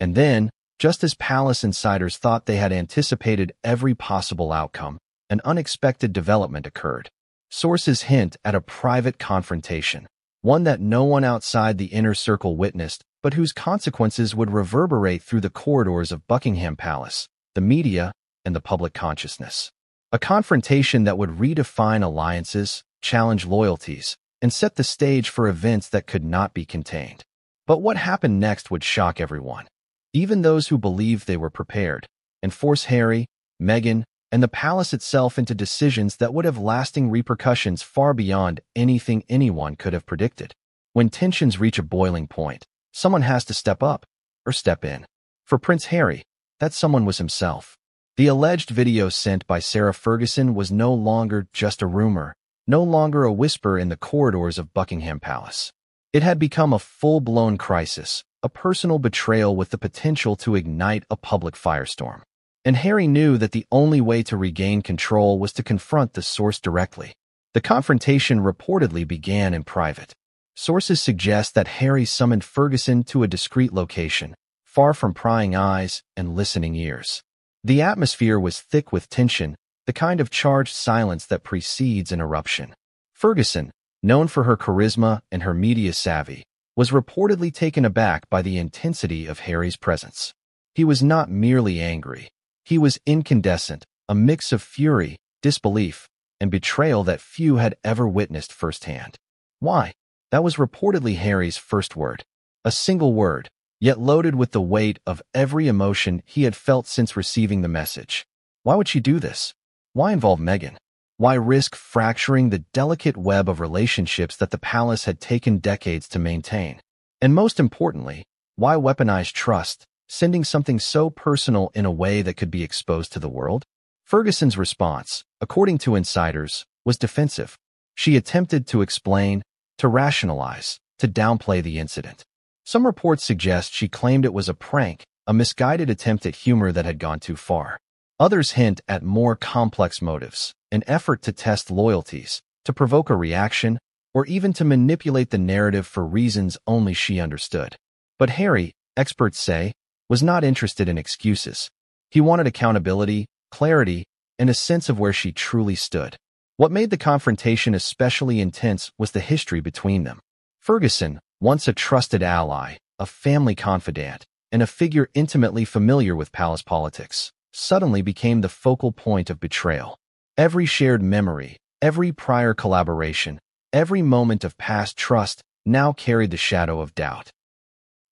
And then, just as palace insiders thought they had anticipated every possible outcome, an unexpected development occurred. Sources hint at a private confrontation, one that no one outside the inner circle witnessed, but whose consequences would reverberate through the corridors of Buckingham Palace, the media, and the public consciousness. A confrontation that would redefine alliances, challenge loyalties, and set the stage for events that could not be contained. But what happened next would shock everyone, even those who believed they were prepared, and force Harry, Meghan, and the palace itself into decisions that would have lasting repercussions far beyond anything anyone could have predicted. When tensions reach a boiling point, someone has to step up, or step in. For Prince Harry, that someone was himself. The alleged video sent by Sarah Ferguson was no longer just a rumor, no longer a whisper in the corridors of Buckingham Palace. It had become a full-blown crisis, a personal betrayal with the potential to ignite a public firestorm. And Harry knew that the only way to regain control was to confront the source directly. The confrontation reportedly began in private. Sources suggest that Harry summoned Ferguson to a discreet location, far from prying eyes and listening ears. The atmosphere was thick with tension, the kind of charged silence that precedes an eruption. Ferguson, known for her charisma and her media savvy, was reportedly taken aback by the intensity of Harry's presence. He was not merely angry. He was incandescent, a mix of fury, disbelief, and betrayal that few had ever witnessed firsthand. Why? That was reportedly Harry's first word. A single word, yet loaded with the weight of every emotion he had felt since receiving the message. Why would she do this? Why involve Meghan? Why risk fracturing the delicate web of relationships that the palace had taken decades to maintain? And most importantly, why weaponize trust, sending something so personal in a way that could be exposed to the world? Ferguson's response, according to insiders, was defensive. She attempted to explain, to rationalize, to downplay the incident. Some reports suggest she claimed it was a prank, a misguided attempt at humor that had gone too far. Others hint at more complex motives, an effort to test loyalties, to provoke a reaction, or even to manipulate the narrative for reasons only she understood. But Harry, experts say, was not interested in excuses. He wanted accountability, clarity, and a sense of where she truly stood. What made the confrontation especially intense was the history between them. Ferguson, once a trusted ally, a family confidant, and a figure intimately familiar with palace politics, suddenly became the focal point of betrayal. Every shared memory, every prior collaboration, every moment of past trust now carried the shadow of doubt.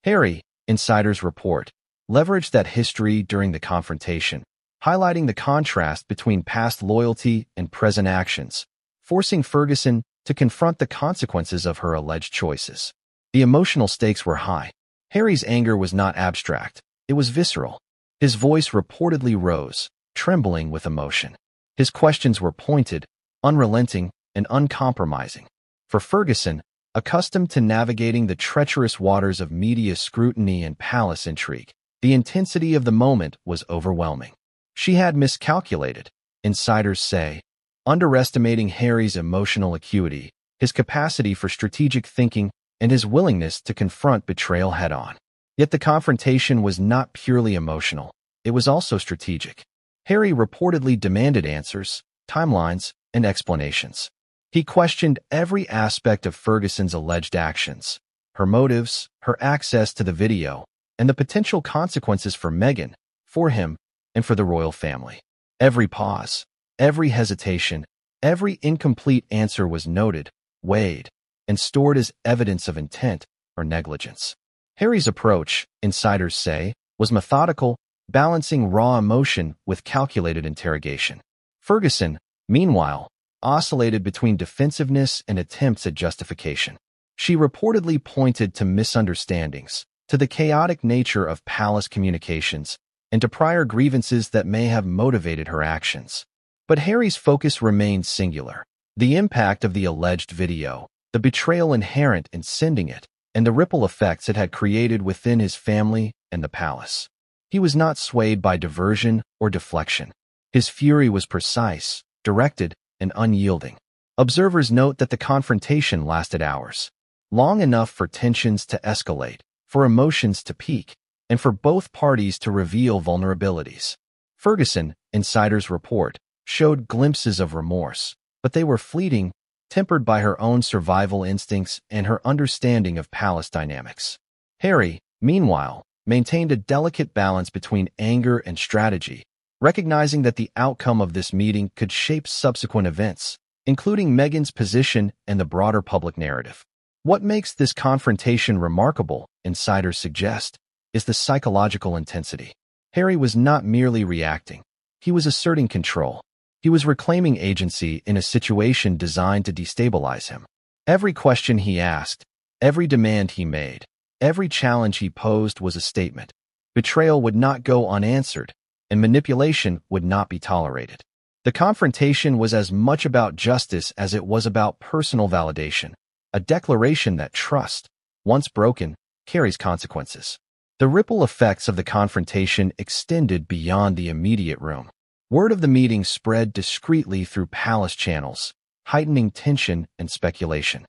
Harry, insiders report, leveraged that history during the confrontation, highlighting the contrast between past loyalty and present actions, forcing Ferguson to confront the consequences of her alleged choices. The emotional stakes were high. Harry's anger was not abstract, it was visceral. His voice reportedly rose, trembling with emotion. His questions were pointed, unrelenting, and uncompromising. For Ferguson, accustomed to navigating the treacherous waters of media scrutiny and palace intrigue, the intensity of the moment was overwhelming. She had miscalculated, insiders say, underestimating Harry's emotional acuity, his capacity for strategic thinking, and his willingness to confront betrayal head-on. Yet the confrontation was not purely emotional, it was also strategic. Harry reportedly demanded answers, timelines, and explanations. He questioned every aspect of Ferguson's alleged actions, her motives, her access to the video, and the potential consequences for Meghan, for him, and for the royal family. Every pause, every hesitation, every incomplete answer was noted, weighed, and stored as evidence of intent or negligence. Harry's approach, insiders say, was methodical, balancing raw emotion with calculated interrogation. Ferguson, meanwhile, oscillated between defensiveness and attempts at justification. She reportedly pointed to misunderstandings, to the chaotic nature of palace communications, and to prior grievances that may have motivated her actions. But Harry's focus remained singular: the impact of the alleged video, the betrayal inherent in sending it, and the ripple effects it had created within his family and the palace. He was not swayed by diversion or deflection. His fury was precise, directed, and unyielding. Observers note that the confrontation lasted hours, long enough for tensions to escalate, for emotions to peak, and for both parties to reveal vulnerabilities. Ferguson, insiders report, showed glimpses of remorse, but they were fleeting, tempered by her own survival instincts and her understanding of palace dynamics. Harry, meanwhile, maintained a delicate balance between anger and strategy, recognizing that the outcome of this meeting could shape subsequent events, including Meghan's position and the broader public narrative. What makes this confrontation remarkable, insiders suggest, is the psychological intensity. Harry was not merely reacting. He was asserting control. He was reclaiming agency in a situation designed to destabilize him. Every question he asked, every demand he made, every challenge he posed was a statement. Betrayal would not go unanswered, and manipulation would not be tolerated. The confrontation was as much about justice as it was about personal validation, a declaration that trust, once broken, carries consequences. The ripple effects of the confrontation extended beyond the immediate room. Word of the meeting spread discreetly through palace channels, heightening tension and speculation.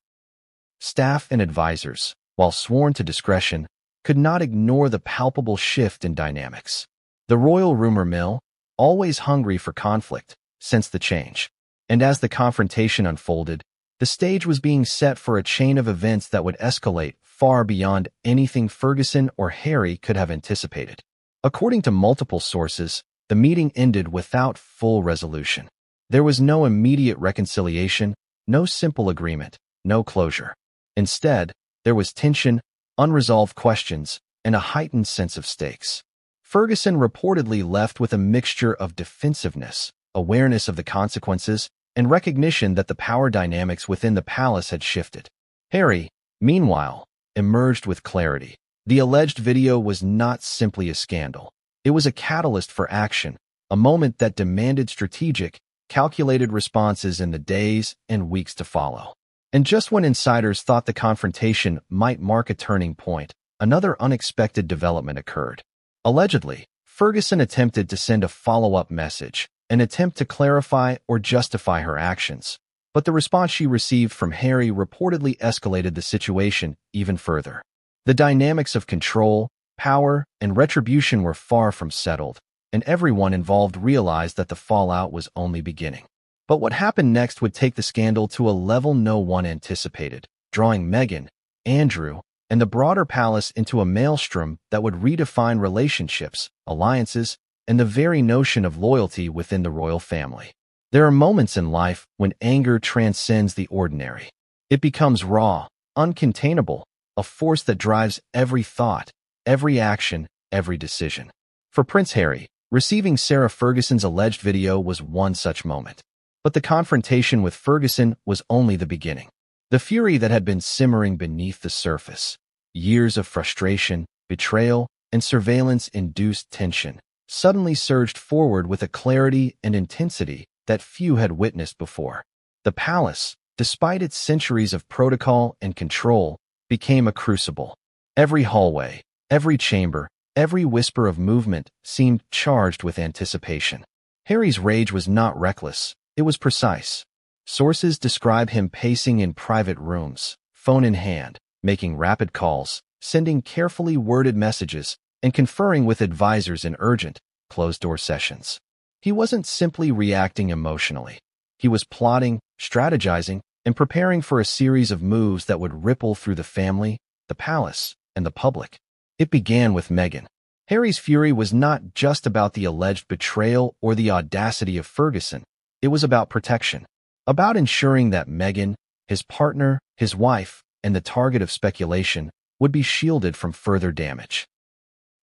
Staff and advisors, while sworn to discretion, could not ignore the palpable shift in dynamics. The royal rumor mill, always hungry for conflict, sensed the change. And as the confrontation unfolded, the stage was being set for a chain of events that would escalate far beyond anything Ferguson or Harry could have anticipated. According to multiple sources, the meeting ended without full resolution. There was no immediate reconciliation, no simple agreement, no closure. Instead, there was tension, unresolved questions, and a heightened sense of stakes. Ferguson reportedly left with a mixture of defensiveness, awareness of the consequences, and recognition that the power dynamics within the palace had shifted. Harry, meanwhile, emerged with clarity. The alleged video was not simply a scandal. It was a catalyst for action, a moment that demanded strategic, calculated responses in the days and weeks to follow. And just when insiders thought the confrontation might mark a turning point, another unexpected development occurred. Allegedly, Ferguson attempted to send a follow-up message, an attempt to clarify or justify her actions. But the response she received from Harry reportedly escalated the situation even further. The dynamics of control, power, and retribution were far from settled, and everyone involved realized that the fallout was only beginning. But what happened next would take the scandal to a level no one anticipated, drawing Meghan, Andrew, and the broader palace into a maelstrom that would redefine relationships, alliances, and the very notion of loyalty within the royal family. There are moments in life when anger transcends the ordinary. It becomes raw, uncontainable, a force that drives every thought, every action, every decision. For Prince Harry, receiving Sarah Ferguson's alleged video was one such moment. But the confrontation with Ferguson was only the beginning. The fury that had been simmering beneath the surface, years of frustration, betrayal, and surveillance-induced tension, suddenly surged forward with a clarity and intensity that few had witnessed before. The palace, despite its centuries of protocol and control, became a crucible. Every hallway, every chamber, every whisper of movement seemed charged with anticipation. Harry's rage was not reckless, it was precise. Sources describe him pacing in private rooms, phone in hand, making rapid calls, sending carefully worded messages, and conferring with advisors in urgent, closed-door sessions. He wasn't simply reacting emotionally. He was plotting, strategizing, and preparing for a series of moves that would ripple through the family, the palace, and the public. It began with Meghan. Harry's fury was not just about the alleged betrayal or the audacity of Ferguson. It was about protection, about ensuring that Meghan, his partner, his wife, and the target of speculation would be shielded from further damage.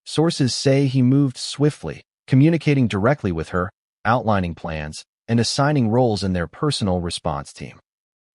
Sources say he moved swiftly, communicating directly with her, outlining plans, and assigning roles in their personal response team.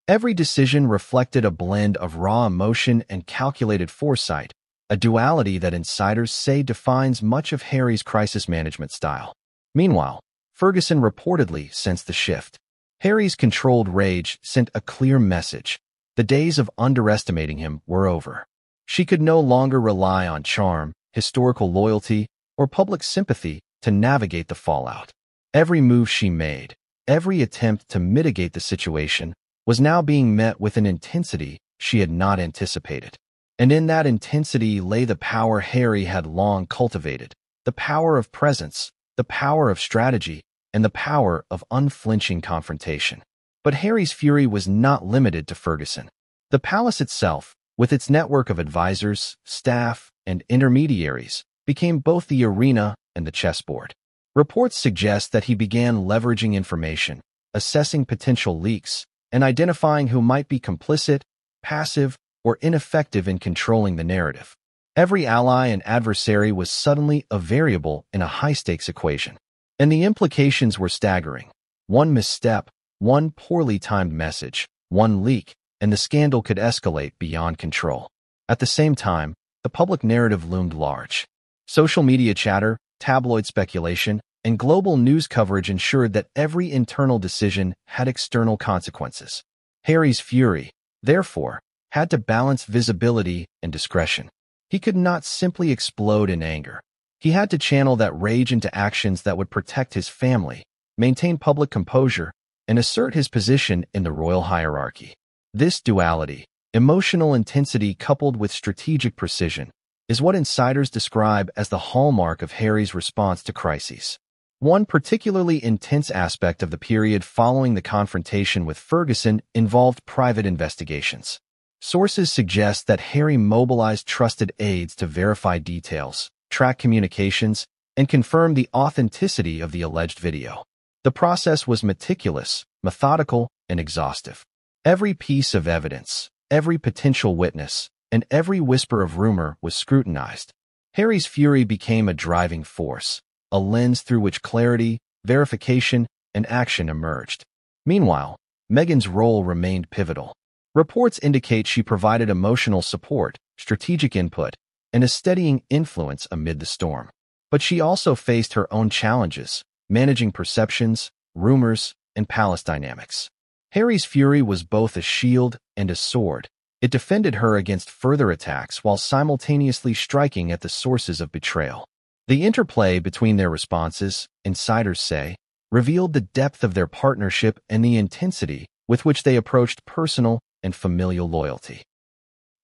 Every decision reflected a blend of raw emotion and calculated foresight, a duality that insiders say defines much of Harry's crisis management style. Meanwhile, Ferguson reportedly sensed the shift. Harry's controlled rage sent a clear message. The days of underestimating him were over. She could no longer rely on charm, historical loyalty, or public sympathy to navigate the fallout. Every move she made, every attempt to mitigate the situation, was now being met with an intensity she had not anticipated. And in that intensity lay the power Harry had long cultivated, the power of presence, the power of strategy, and the power of unflinching confrontation. But Harry's fury was not limited to Ferguson. The palace itself, with its network of advisors, staff, and intermediaries, became both the arena and the chessboard. Reports suggest that he began leveraging information, assessing potential leaks, and identifying who might be complicit, passive, or ineffective in controlling the narrative. Every ally and adversary was suddenly a variable in a high-stakes equation. And the implications were staggering. One misstep, one poorly timed message, one leak, and the scandal could escalate beyond control. At the same time, the public narrative loomed large. Social media chatter, tabloid speculation, and global news coverage ensured that every internal decision had external consequences. Harry's fury, therefore, had to balance visibility and discretion. He could not simply explode in anger. He had to channel that rage into actions that would protect his family, maintain public composure, and assert his position in the royal hierarchy. This duality, emotional intensity coupled with strategic precision, is what insiders describe as the hallmark of Harry's response to crises. One particularly intense aspect of the period following the confrontation with Ferguson involved private investigations. Sources suggest that Harry mobilized trusted aides to verify details, track communications, and confirm the authenticity of the alleged video. The process was meticulous, methodical, and exhaustive. Every piece of evidence, every potential witness, and every whisper of rumor was scrutinized. Harry's fury became a driving force, a lens through which clarity, verification, and action emerged. Meanwhile, Meghan's role remained pivotal. Reports indicate she provided emotional support, strategic input, and a steadying influence amid the storm. But she also faced her own challenges, managing perceptions, rumors, and palace dynamics. Harry's fury was both a shield and a sword. It defended her against further attacks while simultaneously striking at the sources of betrayal. The interplay between their responses, insiders say, revealed the depth of their partnership and the intensity with which they approached personal and familial loyalty.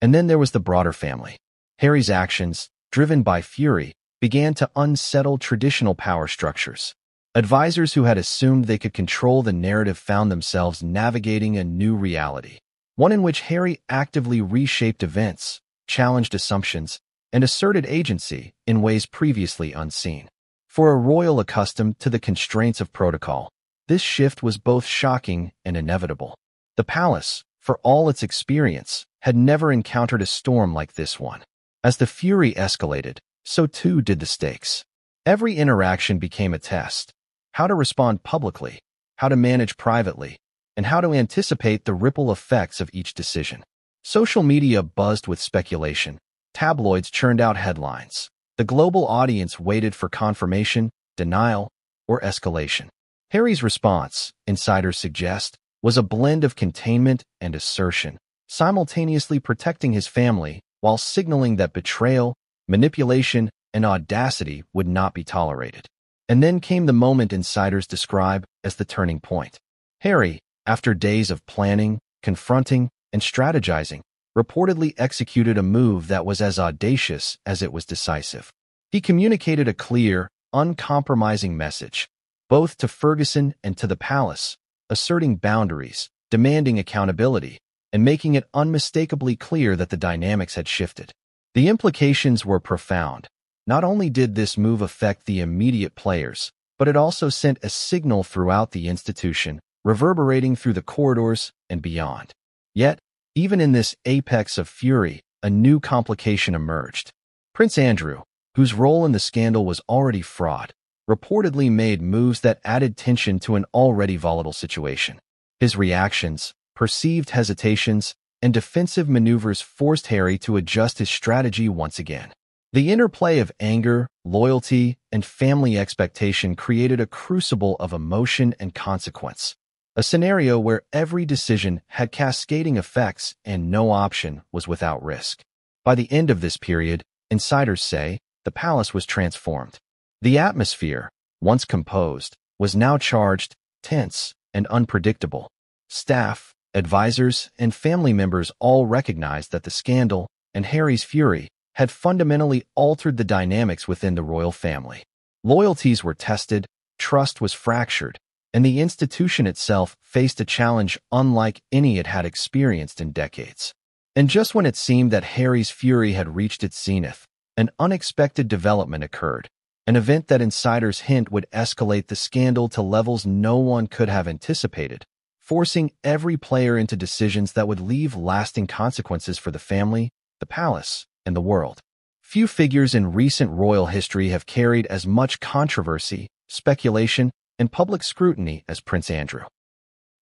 And then there was the broader family. Harry's actions, driven by fury, began to unsettle traditional power structures. Advisors who had assumed they could control the narrative found themselves navigating a new reality, one in which Harry actively reshaped events, challenged assumptions, and asserted agency in ways previously unseen. For a royal accustomed to the constraints of protocol, this shift was both shocking and inevitable. The palace, for all its experience, had never encountered a storm like this one. As the fury escalated, so too did the stakes. Every interaction became a test. How to respond publicly, how to manage privately, and how to anticipate the ripple effects of each decision. Social media buzzed with speculation. Tabloids churned out headlines. The global audience waited for confirmation, denial, or escalation. Harry's response, insiders suggest, was a blend of containment and assertion, simultaneously protecting his family while signaling that betrayal, manipulation, and audacity would not be tolerated. And then came the moment insiders describe as the turning point. Harry, after days of planning, confronting, and strategizing, reportedly executed a move that was as audacious as it was decisive. He communicated a clear, uncompromising message, both to Ferguson and to the palace, asserting boundaries, demanding accountability, and making it unmistakably clear that the dynamics had shifted. The implications were profound. Not only did this move affect the immediate players, but it also sent a signal throughout the institution, reverberating through the corridors and beyond. Yet, even in this apex of fury, a new complication emerged. Prince Andrew, whose role in the scandal was already fraught, reportedly made moves that added tension to an already volatile situation. His reactions, perceived hesitations, and defensive maneuvers forced Harry to adjust his strategy once again. The interplay of anger, loyalty, and family expectation created a crucible of emotion and consequence, a scenario where every decision had cascading effects and no option was without risk. By the end of this period, insiders say, the palace was transformed. The atmosphere, once composed, was now charged, tense, and unpredictable. Staff, advisors, and family members all recognized that the scandal and Harry's fury had fundamentally altered the dynamics within the royal family. Loyalties were tested, trust was fractured, and the institution itself faced a challenge unlike any it had experienced in decades. And just when it seemed that Harry's fury had reached its zenith, an unexpected development occurred, an event that insiders hint would escalate the scandal to levels no one could have anticipated, forcing every player into decisions that would leave lasting consequences for the family, the palace, and the world. Few figures in recent royal history have carried as much controversy, speculation, and public scrutiny as Prince Andrew.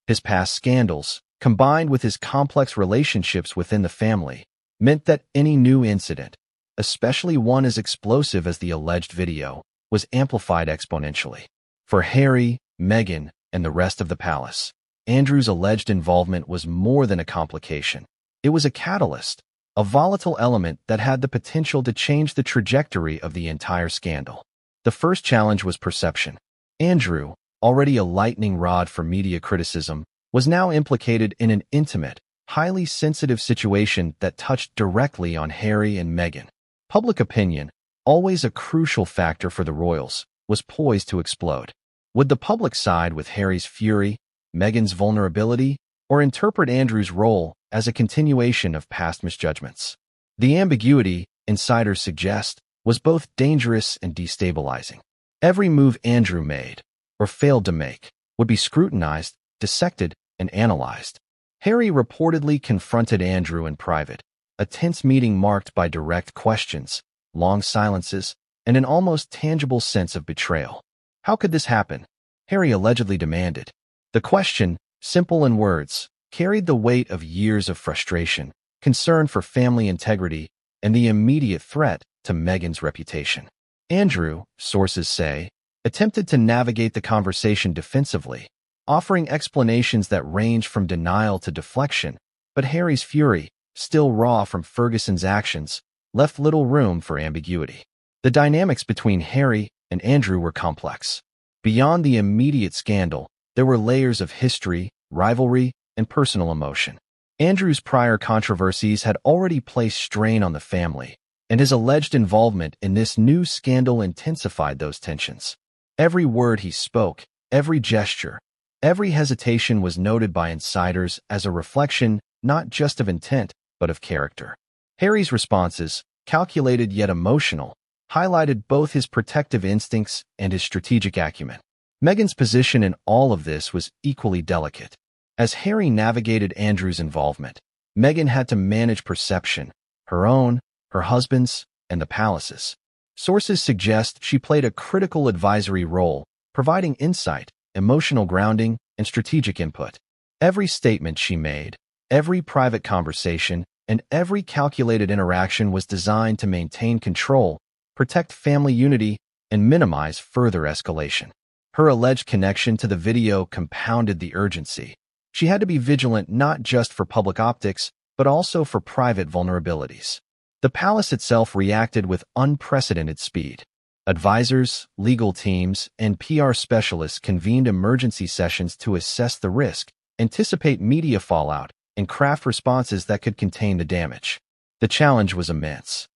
His past scandals, combined with his complex relationships within the family, meant that any new incident, especially one as explosive as the alleged video, was amplified exponentially. For Harry, Meghan, and the rest of the palace, Andrew's alleged involvement was more than a complication. It was a catalyst, a volatile element that had the potential to change the trajectory of the entire scandal. The first challenge was perception. Andrew, already a lightning rod for media criticism, was now implicated in an intimate, highly sensitive situation that touched directly on Harry and Meghan. Public opinion, always a crucial factor for the royals, was poised to explode. Would the public side with Harry's fury, Meghan's vulnerability, or interpret Andrew's role as a continuation of past misjudgments? The ambiguity, insiders suggest, was both dangerous and destabilizing. Every move Andrew made, or failed to make, would be scrutinized, dissected, and analyzed. Harry reportedly confronted Andrew in private, a tense meeting marked by direct questions, long silences, and an almost tangible sense of betrayal. How could this happen? Harry allegedly demanded. The question, simple in words, carried the weight of years of frustration, concern for family integrity, and the immediate threat to Meghan's reputation. Andrew, sources say, attempted to navigate the conversation defensively, offering explanations that range from denial to deflection, but Harry's fury, still raw from Ferguson's actions, left little room for ambiguity. The dynamics between Harry and Andrew were complex. Beyond the immediate scandal, there were layers of history, rivalry, and personal emotion. Andrew's prior controversies had already placed strain on the family, and his alleged involvement in this new scandal intensified those tensions. Every word he spoke, every gesture, every hesitation was noted by insiders as a reflection not just of intent, but of character. Harry's responses, calculated yet emotional, highlighted both his protective instincts and his strategic acumen. Meghan's position in all of this was equally delicate. As Harry navigated Andrew's involvement, Meghan had to manage perception, her own, her husband's, and the palace's. Sources suggest she played a critical advisory role, providing insight, emotional grounding, and strategic input. Every statement she made, every private conversation, and every calculated interaction was designed to maintain control, protect family unity, and minimize further escalation. Her alleged connection to the video compounded the urgency. She had to be vigilant not just for public optics, but also for private vulnerabilities. The palace itself reacted with unprecedented speed. Advisors, legal teams, and PR specialists convened emergency sessions to assess the risk, anticipate media fallout, and craft responses that could contain the damage. The challenge was immense.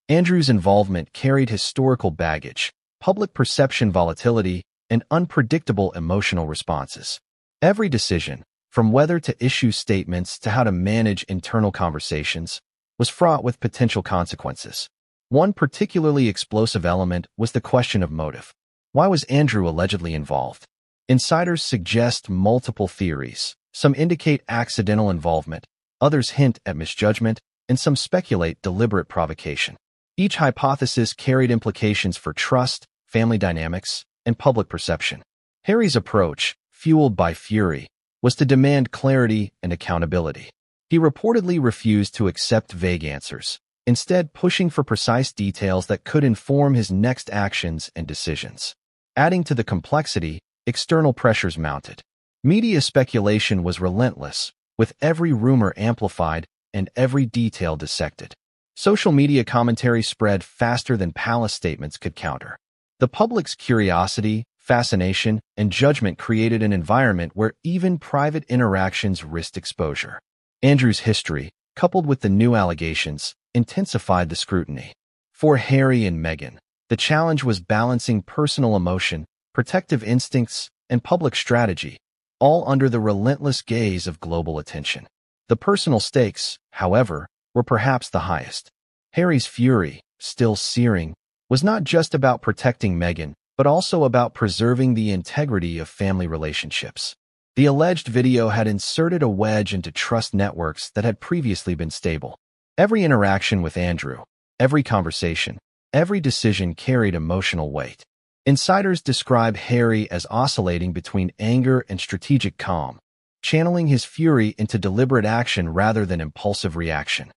Andrew's involvement carried historical baggage, public perception volatility, and unpredictable emotional responses. Every decision, from whether to issue statements to how to manage internal conversations, was fraught with potential consequences. One particularly explosive element was the question of motive. Why was Andrew allegedly involved? Insiders suggest multiple theories. Some indicate accidental involvement, others hint at misjudgment, and some speculate deliberate provocation. Each hypothesis carried implications for trust, family dynamics, and public perception. Harry's approach, fueled by fury, was to demand clarity and accountability. He reportedly refused to accept vague answers, instead pushing for precise details that could inform his next actions and decisions. Adding to the complexity, external pressures mounted. Media speculation was relentless, with every rumor amplified and every detail dissected. Social media commentary spread faster than palace statements could counter. The public's curiosity, fascination, and judgment created an environment where even private interactions risked exposure. Andrew's history, coupled with the new allegations, intensified the scrutiny. For Harry and Meghan, the challenge was balancing personal emotion, protective instincts, and public strategy, all under the relentless gaze of global attention. The personal stakes, however, were perhaps the highest. Harry's fury, still searing, was not just about protecting Meghan, but also about preserving the integrity of family relationships. The alleged video had inserted a wedge into trust networks that had previously been stable. Every interaction with Andrew, every conversation, every decision carried emotional weight. Insiders describe Harry as oscillating between anger and strategic calm, channeling his fury into deliberate action rather than impulsive reaction.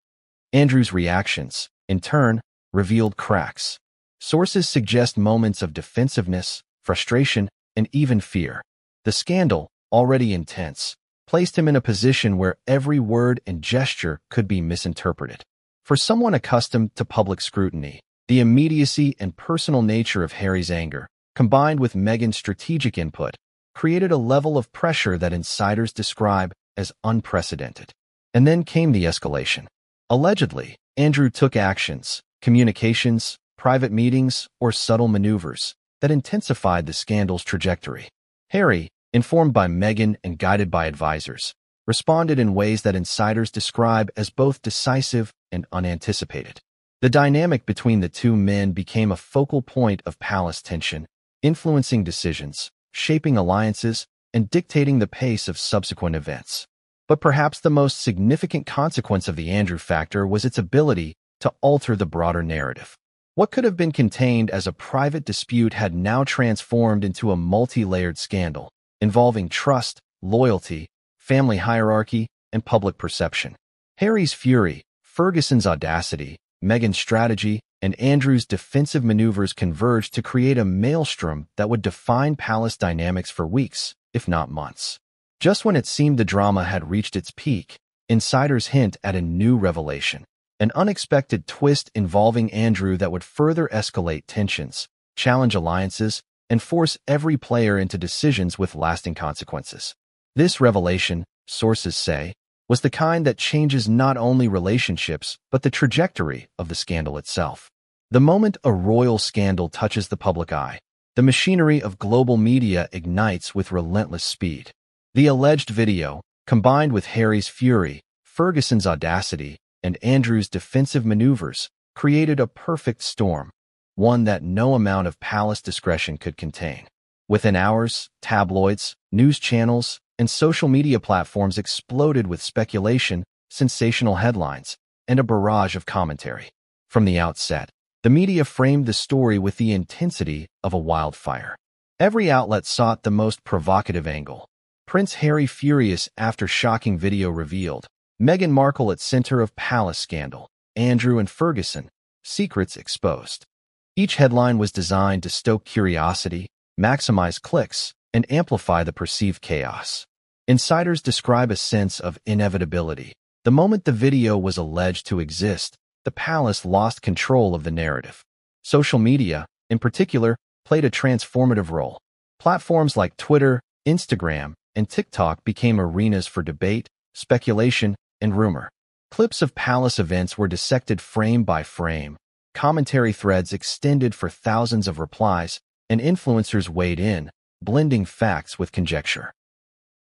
Andrew's reactions, in turn, revealed cracks. Sources suggest moments of defensiveness, frustration, and even fear. The scandal, already intense, placed him in a position where every word and gesture could be misinterpreted. For someone accustomed to public scrutiny, the immediacy and personal nature of Harry's anger, combined with Meghan's strategic input, created a level of pressure that insiders describe as unprecedented. And then came the escalation. Allegedly, Andrew took actions, communications, private meetings, or subtle maneuvers that intensified the scandal's trajectory. Harry, informed by Meghan and guided by advisors, responded in ways that insiders describe as both decisive and unanticipated. The dynamic between the two men became a focal point of palace tension, influencing decisions, shaping alliances, and dictating the pace of subsequent events. But perhaps the most significant consequence of the Andrew factor was its ability to alter the broader narrative. What could have been contained as a private dispute had now transformed into a multi-layered scandal, involving trust, loyalty, family hierarchy, and public perception. Harry's fury, Ferguson's audacity, Meghan's strategy, and Andrew's defensive maneuvers converged to create a maelstrom that would define palace dynamics for weeks, if not months. Just when it seemed the drama had reached its peak, insiders hint at a new revelation, an unexpected twist involving Andrew that would further escalate tensions, challenge alliances, and force every player into decisions with lasting consequences. This revelation, sources say, was the kind that changes not only relationships but the trajectory of the scandal itself. The moment a royal scandal touches the public eye, the machinery of global media ignites with relentless speed. The alleged video, combined with Harry's fury, Ferguson's audacity, and Andrew's defensive maneuvers, created a perfect storm, one that no amount of palace discretion could contain. Within hours, tabloids, news channels, and social media platforms exploded with speculation, sensational headlines, and a barrage of commentary. From the outset, the media framed the story with the intensity of a wildfire. Every outlet sought the most provocative angle. Prince Harry furious after shocking video revealed, Meghan Markle at center of palace scandal, Andrew and Ferguson, secrets exposed. Each headline was designed to stoke curiosity, maximize clicks, and amplify the perceived chaos. Insiders describe a sense of inevitability. The moment the video was alleged to exist, the palace lost control of the narrative. Social media, in particular, played a transformative role. Platforms like Twitter, Instagram, and TikTok became arenas for debate, speculation, and rumor. Clips of palace events were dissected frame by frame. Commentary threads extended for thousands of replies, and influencers weighed in, blending facts with conjecture.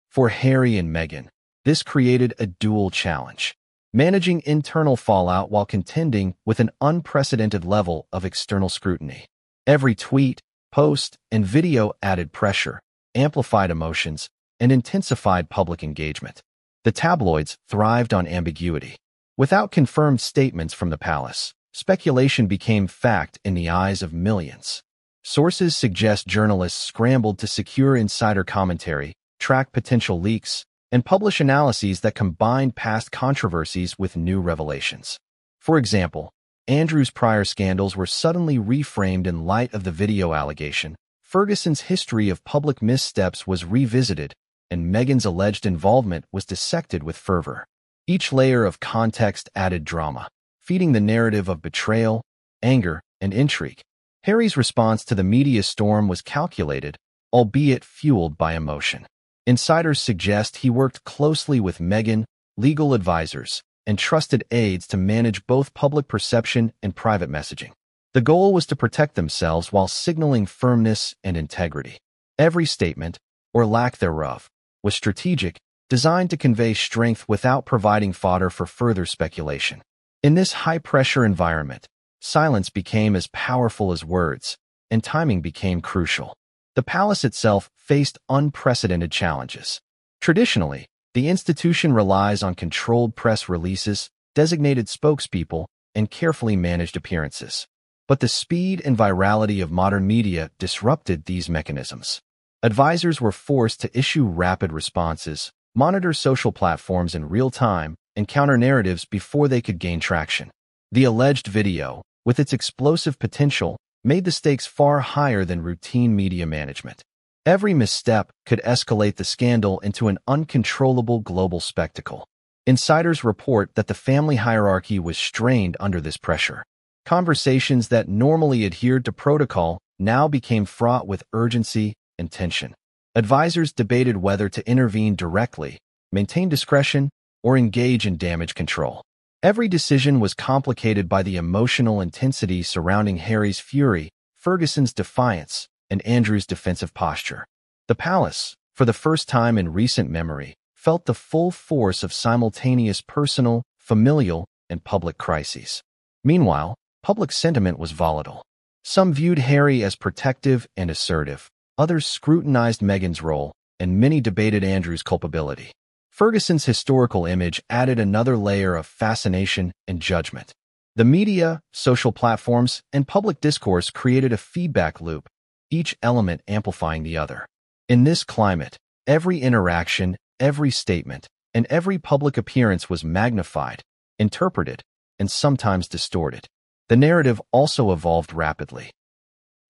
For Harry and Meghan, this created a dual challenge, managing internal fallout while contending with an unprecedented level of external scrutiny. Every tweet, post, and video added pressure, amplified emotions, and intensified public engagement. The tabloids thrived on ambiguity. Without confirmed statements from the palace, speculation became fact in the eyes of millions. Sources suggest journalists scrambled to secure insider commentary, track potential leaks, and publish analyses that combined past controversies with new revelations. For example, Andrew's prior scandals were suddenly reframed in light of the video allegation. Ferguson's history of public missteps was revisited, and Meghan's alleged involvement was dissected with fervor. Each layer of context added drama, feeding the narrative of betrayal, anger, and intrigue. Harry's response to the media storm was calculated, albeit fueled by emotion. Insiders suggest he worked closely with Meghan, legal advisors, and trusted aides to manage both public perception and private messaging. The goal was to protect themselves while signaling firmness and integrity. Every statement, or lack thereof, was strategic, designed to convey strength without providing fodder for further speculation. In this high-pressure environment, silence became as powerful as words, and timing became crucial. The palace itself faced unprecedented challenges. Traditionally, the institution relies on controlled press releases, designated spokespeople, and carefully managed appearances. But the speed and virality of modern media disrupted these mechanisms. Advisors were forced to issue rapid responses, monitor social platforms in real time, and counter narratives before they could gain traction. The alleged video, with its explosive potential, made the stakes far higher than routine media management. Every misstep could escalate the scandal into an uncontrollable global spectacle. Insiders report that the family hierarchy was strained under this pressure. Conversations that normally adhered to protocol now became fraught with urgency and tension. Advisors debated whether to intervene directly, maintain discretion, or engage in damage control. Every decision was complicated by the emotional intensity surrounding Harry's fury, Ferguson's defiance, and Andrew's defensive posture. The palace, for the first time in recent memory, felt the full force of simultaneous personal, familial, and public crises. Meanwhile, public sentiment was volatile. Some viewed Harry as protective and assertive, others scrutinized Meghan's role, and many debated Andrew's culpability. Ferguson's historical image added another layer of fascination and judgment. The media, social platforms, and public discourse created a feedback loop, each element amplifying the other. In this climate, every interaction, every statement, and every public appearance was magnified, interpreted, and sometimes distorted. The narrative also evolved rapidly.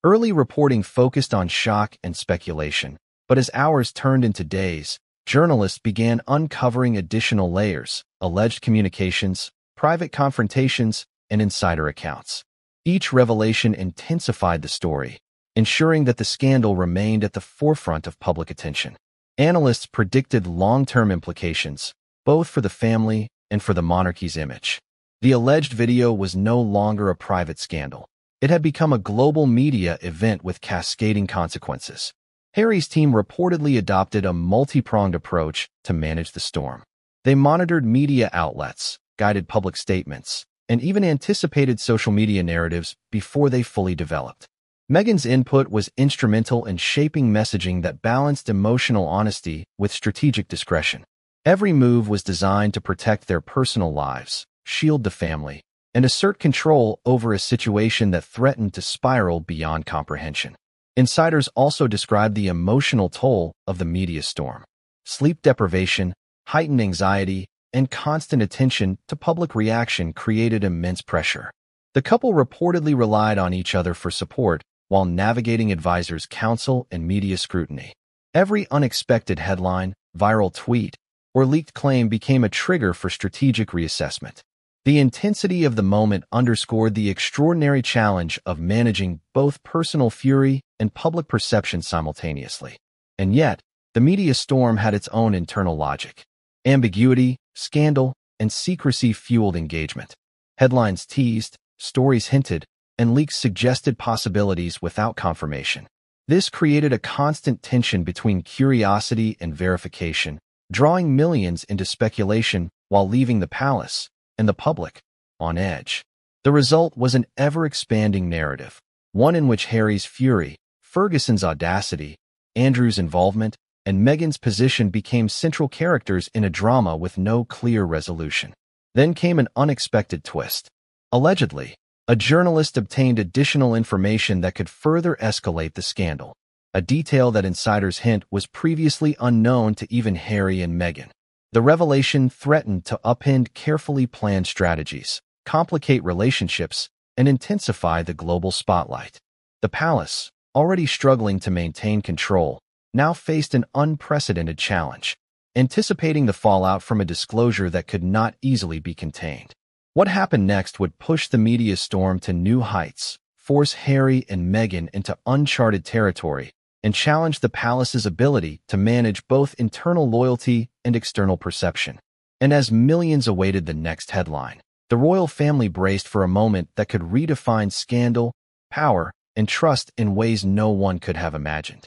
Early reporting focused on shock and speculation, but as hours turned into days, journalists began uncovering additional layers, alleged communications, private confrontations, and insider accounts. Each revelation intensified the story, ensuring that the scandal remained at the forefront of public attention. Analysts predicted long-term implications, both for the family and for the monarchy's image. The alleged video was no longer a private scandal. It had become a global media event with cascading consequences. Harry's team reportedly adopted a multi-pronged approach to manage the storm. They monitored media outlets, guided public statements, and even anticipated social media narratives before they fully developed. Meghan's input was instrumental in shaping messaging that balanced emotional honesty with strategic discretion. Every move was designed to protect their personal lives, shield the family, and assert control over a situation that threatened to spiral beyond comprehension. Insiders also described the emotional toll of the media storm. Sleep deprivation, heightened anxiety, and constant attention to public reaction created immense pressure. The couple reportedly relied on each other for support while navigating advisors' counsel and media scrutiny. Every unexpected headline, viral tweet, or leaked claim became a trigger for strategic reassessment. The intensity of the moment underscored the extraordinary challenge of managing both personal fury and public perception simultaneously. And yet, the media storm had its own internal logic. Ambiguity, scandal, and secrecy fueled engagement. Headlines teased, stories hinted, and leaks suggested possibilities without confirmation. This created a constant tension between curiosity and verification, drawing millions into speculation while leaving the palace and the public on edge. The result was an ever-expanding narrative, one in which Harry's fury, Ferguson's audacity, Andrew's involvement, and Meghan's position became central characters in a drama with no clear resolution. Then came an unexpected twist. Allegedly, a journalist obtained additional information that could further escalate the scandal, a detail that insiders hint was previously unknown to even Harry and Meghan. The revelation threatened to upend carefully planned strategies, complicate relationships, and intensify the global spotlight. The palace, already struggling to maintain control, now faced an unprecedented challenge, anticipating the fallout from a disclosure that could not easily be contained. What happened next would push the media storm to new heights, force Harry and Meghan into uncharted territory, and challenge the palace's ability to manage both internal loyalty and external perception. And as millions awaited the next headline, the royal family braced for a moment that could redefine scandal, power, and trust in ways no one could have imagined.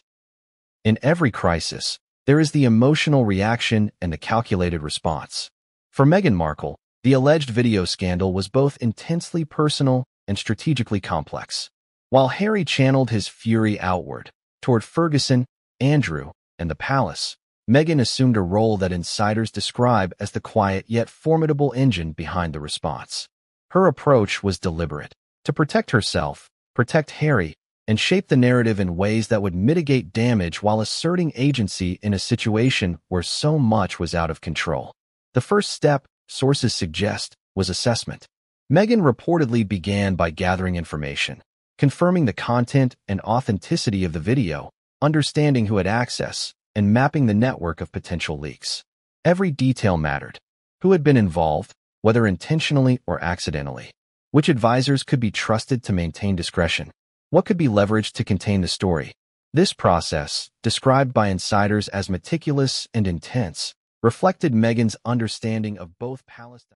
In every crisis, there is the emotional reaction and the calculated response. For Meghan Markle, the alleged video scandal was both intensely personal and strategically complex. While Harry channeled his fury outward, toward Ferguson, Andrew, and the palace, Meghan assumed a role that insiders describe as the quiet yet formidable engine behind the response. Her approach was deliberate, to protect herself, protect Harry, and shape the narrative in ways that would mitigate damage while asserting agency in a situation where so much was out of control. The first step, sources suggest, was assessment. Meghan reportedly began by gathering information, confirming the content and authenticity of the video, understanding who had access, and mapping the network of potential leaks. Every detail mattered. Who had been involved, whether intentionally or accidentally? Which advisors could be trusted to maintain discretion? What could be leveraged to contain the story? This process, described by insiders as meticulous and intense, reflected Meghan's understanding of both Palestine